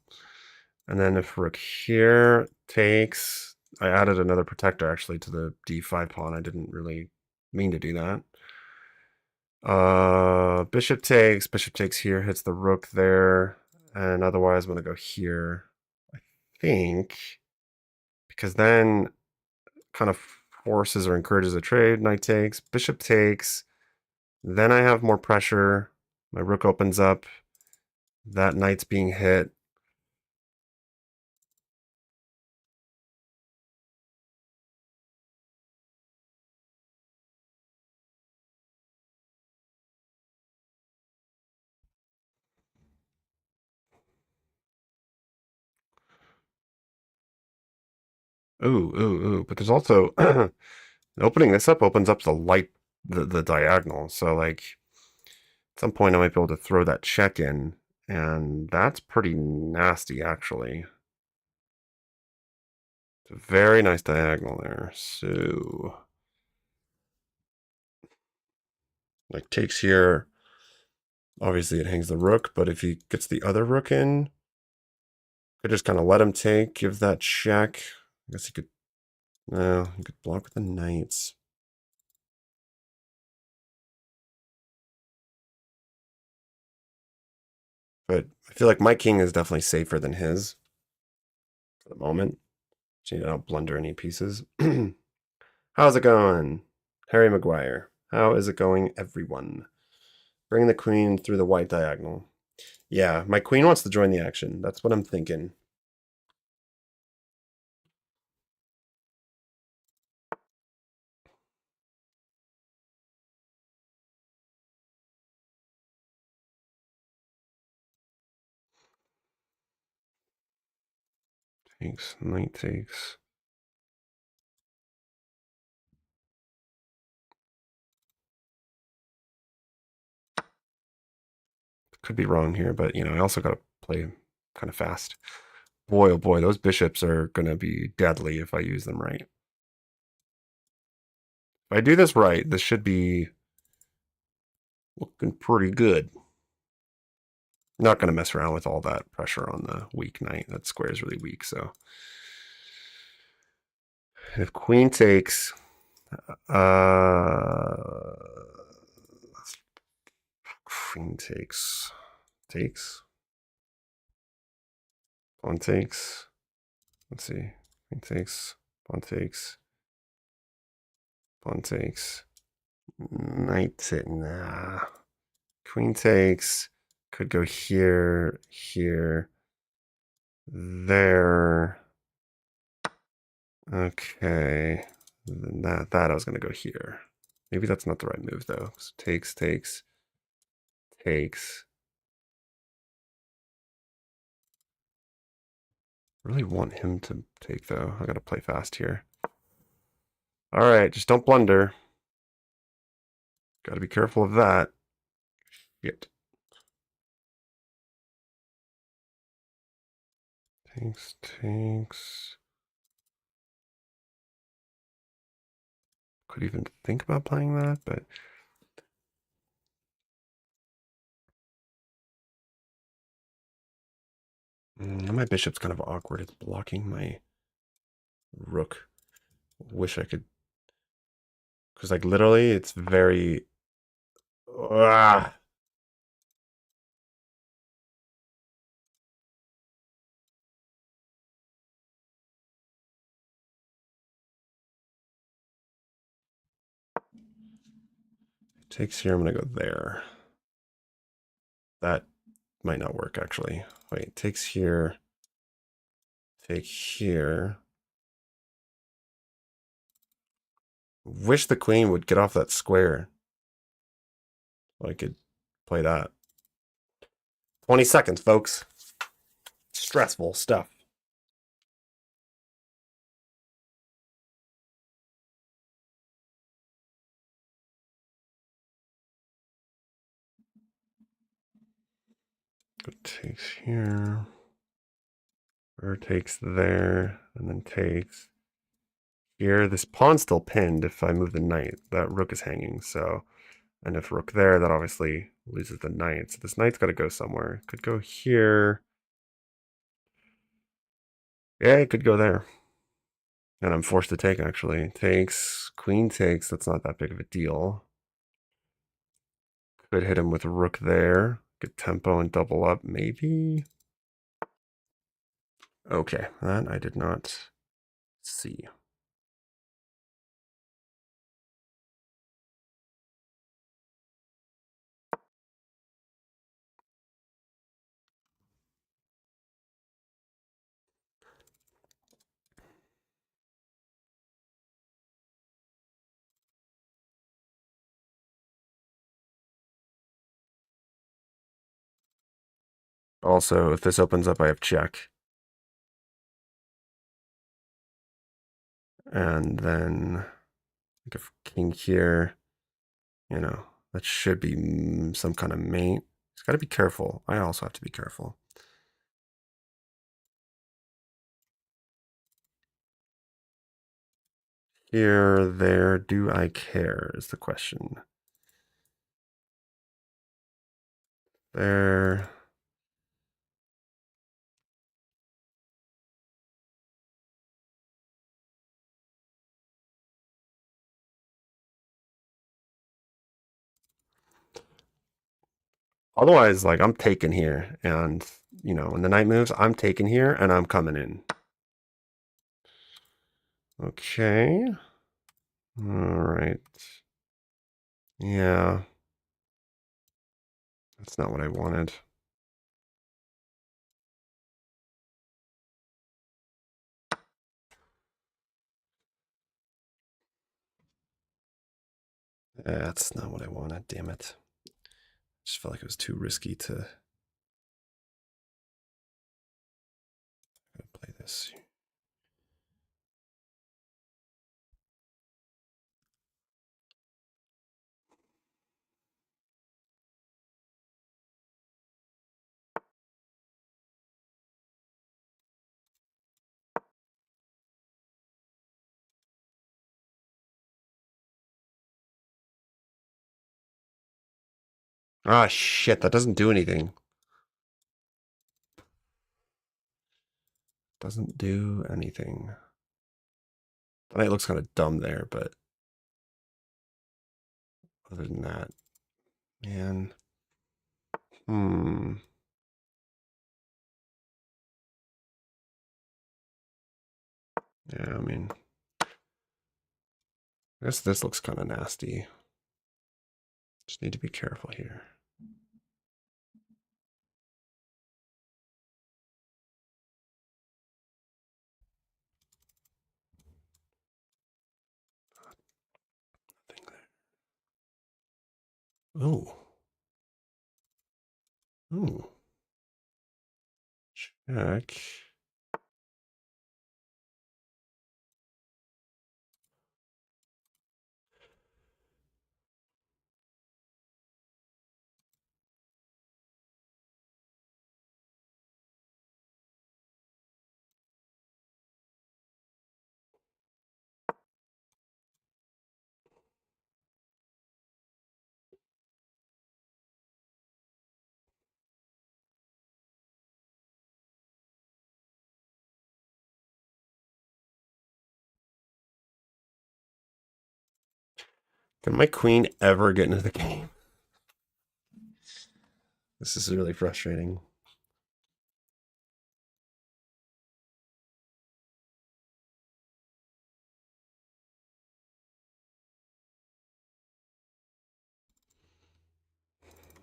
And then if rook here takes, I added another protector actually to the d5 pawn. I didn't really mean to do that. Bishop takes here, hits the rook there, and otherwise I'm gonna go here. I think because then kind of forces or encourages a trade. Knight takes, bishop takes, then I have more pressure. My rook opens up. That knight's being hit. Ooh. But there's also opening this up opens up the diagonal. So like at some point I might be able to throw that check in, and that's pretty nasty actually. It's a very nice diagonal there. So like takes here. Obviously it hangs the rook, but if he gets the other rook in, could just kind of let him take, give that check. I guess he could. No, he could block with the knights. But I feel like my king is definitely safer than his for the moment. So you don't blunder any pieces. How's it going? Harry Maguire. How is it going, everyone? Bring the queen through the white diagonal. Yeah, my queen wants to join the action. That's what I'm thinking. Takes, knight takes. Could be wrong here, but you know, I also got to play kind of fast. Boy, oh boy, those bishops are going to be deadly if I use them right. If I do this right, this should be looking pretty good. Not going to mess around with all that pressure on the weak knight. That square is really weak, so. If queen takes, queen takes, pawn takes. Let's see, queen takes, pawn takes, pawn takes, knight takes. Nah, queen takes. Could go here, here, there. Okay, then that I was gonna go here. Maybe that's not the right move though. So takes. Really want him to take though. I gotta play fast here. All right, just don't blunder. Gotta be careful of that. Shit. Takes. Could even think about playing that, but my bishop's kind of awkward. It's blocking my rook. Wish I could, because like literally, it's very. Ah. Takes here, I'm gonna go there. That might not work actually. Wait, takes here, take here. Wish the queen would get off that square. So I could play that. 20 seconds, folks. Stressful stuff. It takes here. Or takes there, and then takes here. This pawn's still pinned if I move the knight. That rook is hanging, so... And if rook there, that obviously loses the knight. So this knight's got to go somewhere. Could go here. Yeah, it could go there. And I'm forced to take, actually. Takes, queen takes, that's not that big of a deal. Could hit him with rook there. Get tempo and double up, maybe? Okay, that I did not see. Also, if this opens up, I have check. And then if king here, you know, that should be some kind of mate. He's got to be careful. I also have to be careful. Here, there, do I care is the question. There. Otherwise, like, I'm taking here. And, you know, when the knight moves, I'm taking here and I'm coming in. Okay. All right. Yeah. That's not what I wanted. That's not what I wanted, damn it. Just felt like it was too risky to play this. Ah, shit, that doesn't do anything. Doesn't do anything. The knight looks kind of dumb there, but other than that, man. Yeah, I mean, I guess this looks kind of nasty. Just need to be careful here. Nothing there. Ooh. Ooh. Check. Can my queen ever get into the game? This is really frustrating.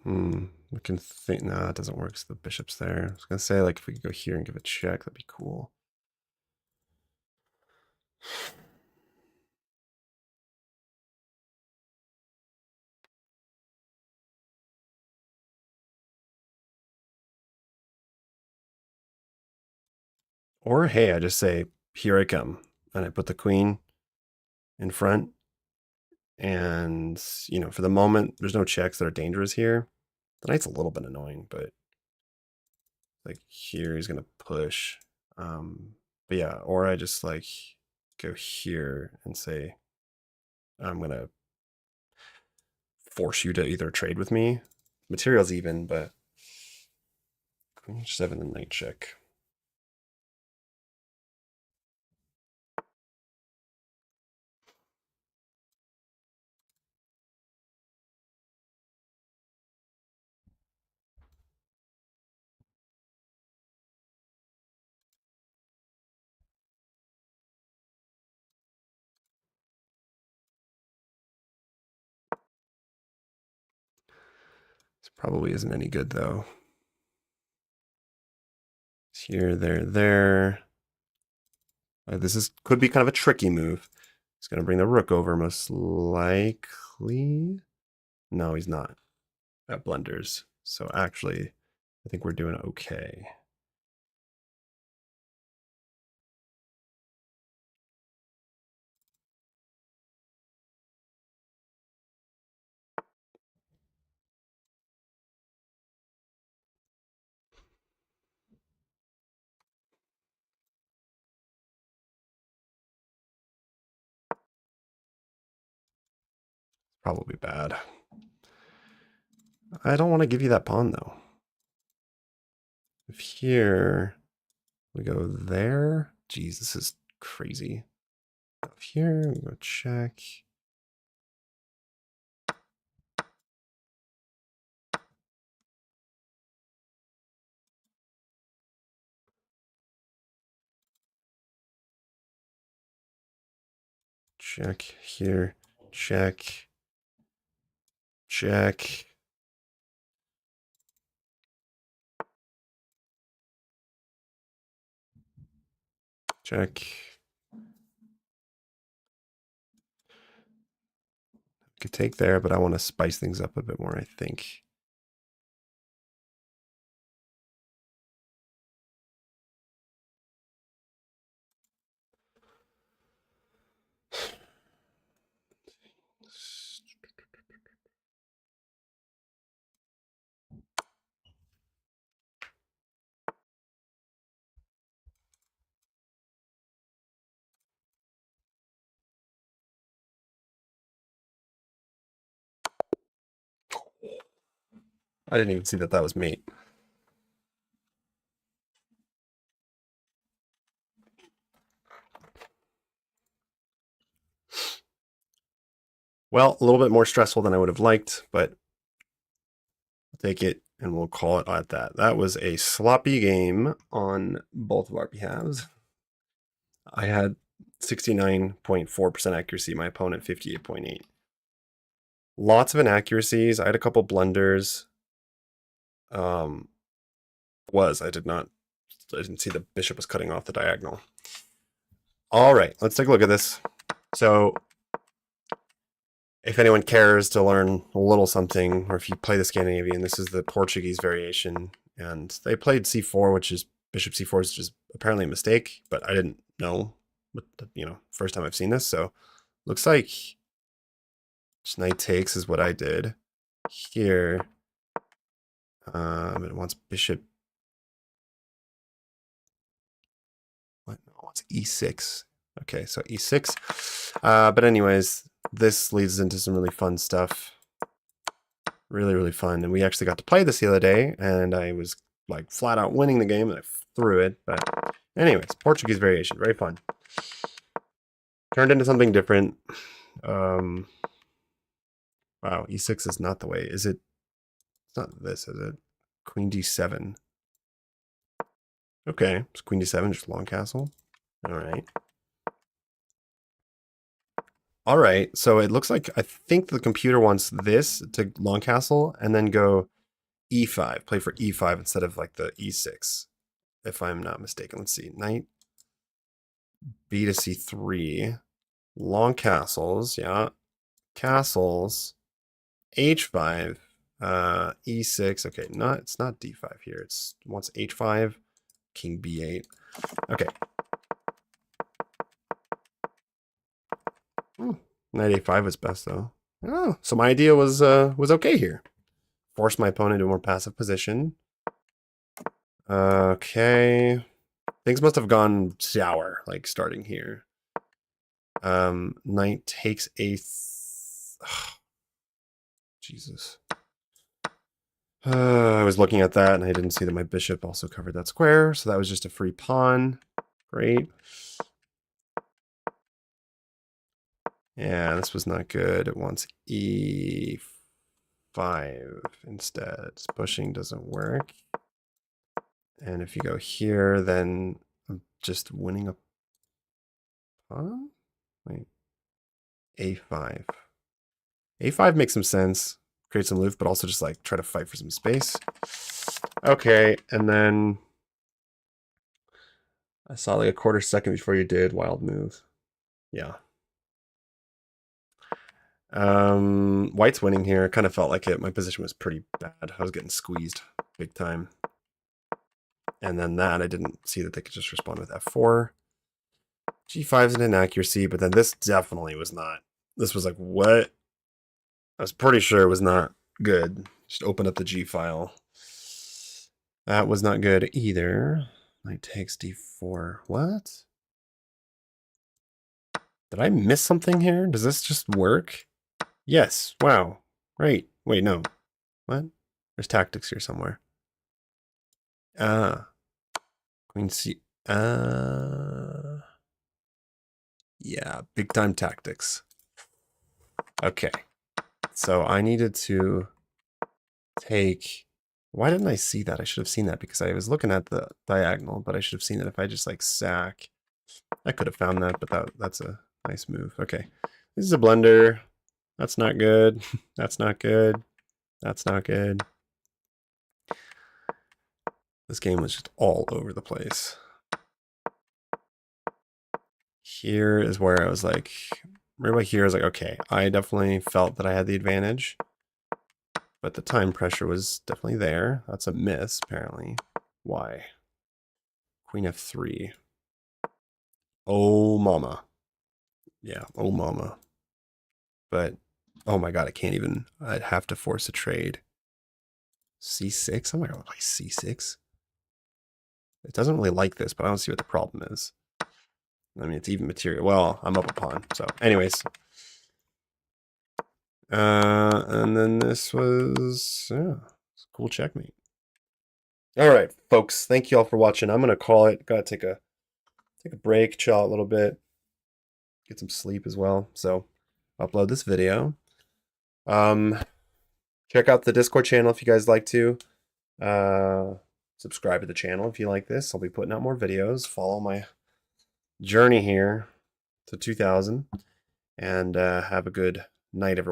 We can think. Nah, it doesn't work. So the bishop's there. I was gonna say like if we could go here and give a check, that'd be cool. Or hey, I just say here I come, and I put the queen in front. And you know, for the moment, there's no checks that are dangerous here. The knight's a little bit annoying, but like here he's gonna push. But yeah, or I just like go here and say I'm gonna force you to either trade with me. Material's even, but Queen h7 and knight check. This probably isn't any good though. It's here, there. This could be kind of a tricky move. He's gonna bring the rook over most likely. No, he's not. That blunders. So actually, I think we're doing okay. Probably bad. I don't want to give you that pawn though. If here we go there, geez, this is crazy. Up here, we go check. Check here, check, check. Check. Could take there, but I want to spice things up a bit more, I think. I didn't even see that that was mate. Well, a little bit more stressful than I would have liked, but I'll take it and we'll call it at that. That was a sloppy game on both of our behalves. I had 69.4% accuracy, my opponent 58.8. Lots of inaccuracies. I had a couple blunders. I didn't see the bishop was cutting off the diagonal. All right, let's take a look at this. So if anyone cares to learn a little something, or if you play the Scandinavian, this is the Portuguese variation. And they played c4, which is bishop c4, which is apparently a mistake, but I didn't know, first time I've seen this. So looks like just knight takes is what I did here. It wants bishop. What? No, it's e6. Okay, so e6. But anyways, this leads into some really fun stuff. Really, really fun. And we actually got to play this the other day, and I was like flat out winning the game, and I threw it. But anyways, Portuguese variation, very fun. Turned into something different. Wow, e6 is not the way. Is it? It's not this, is it? Queen d7. Okay, it's queen d7, just long castle. All right. All right, so it looks like I think the computer wants this to long castle and then go e5, play for e5 instead of like the e6, if I'm not mistaken. Let's see, knight b to c3, long castles, yeah, castles, h5, e6. Okay, it's not d5 here. It's wants h5, king b8. Okay. Knight a5 is best though. Oh, so my idea was okay here. Force my opponent to a more passive position. Okay. Things must have gone sour, like starting here. Knight takes a... Jesus. I was looking at that and I didn't see that my bishop also covered that square, so that was just a free pawn. Great. Yeah, this was not good. It wants e5 instead. Pushing doesn't work. And if you go here, then I'm just winning a pawn? Wait. a5. a5 makes some sense. Create some loop, but also just like try to fight for some space. Okay, and then I saw like a quarter second before you did. Wild move. Yeah. White's winning here. Kind of felt like it. My position was pretty bad. I was getting squeezed big time. And then that, I didn't see that they could just respond with f4. g5 is an inaccuracy, but then this definitely was not. This was like, what? I was pretty sure it was not good. Just open up the G file. That was not good either. Knight takes d4. What? Did I miss something here? Does this just work? Yes. Wow. Great. Wait, no. What? There's tactics here somewhere. Queen C. Yeah, big time tactics. Okay. So I needed to take... Why didn't I see that? I should have seen that because I was looking at the diagonal, but I should have seen that if I just like sack. I could have found that, but that's a nice move. Okay. This is a blunder. That's not good. That's not good. That's not good. This game was just all over the place. Here is where I was like, right about here I was like, okay, I definitely felt that I had the advantage. But the time pressure was definitely there. That's a miss, apparently. Why? Queen f3. Oh, mama. Yeah, oh, mama. But, oh my god, I can't even... I'd have to force a trade. c6? I'm not going to play c6. It doesn't really like this, but I don't see what the problem is. I mean, it's even material. Well, I'm up a pawn. So, anyways. And then this was... Yeah, it's a cool checkmate. All right, folks. Thank you all for watching. I'm going to call it. Got to take a break, chill out a little bit. Get some sleep as well. So, upload this video. Check out the Discord channel if you guys like to. Subscribe to the channel if you like this. I'll be putting out more videos. Follow my journey here to 2000. And have a good night, everyone.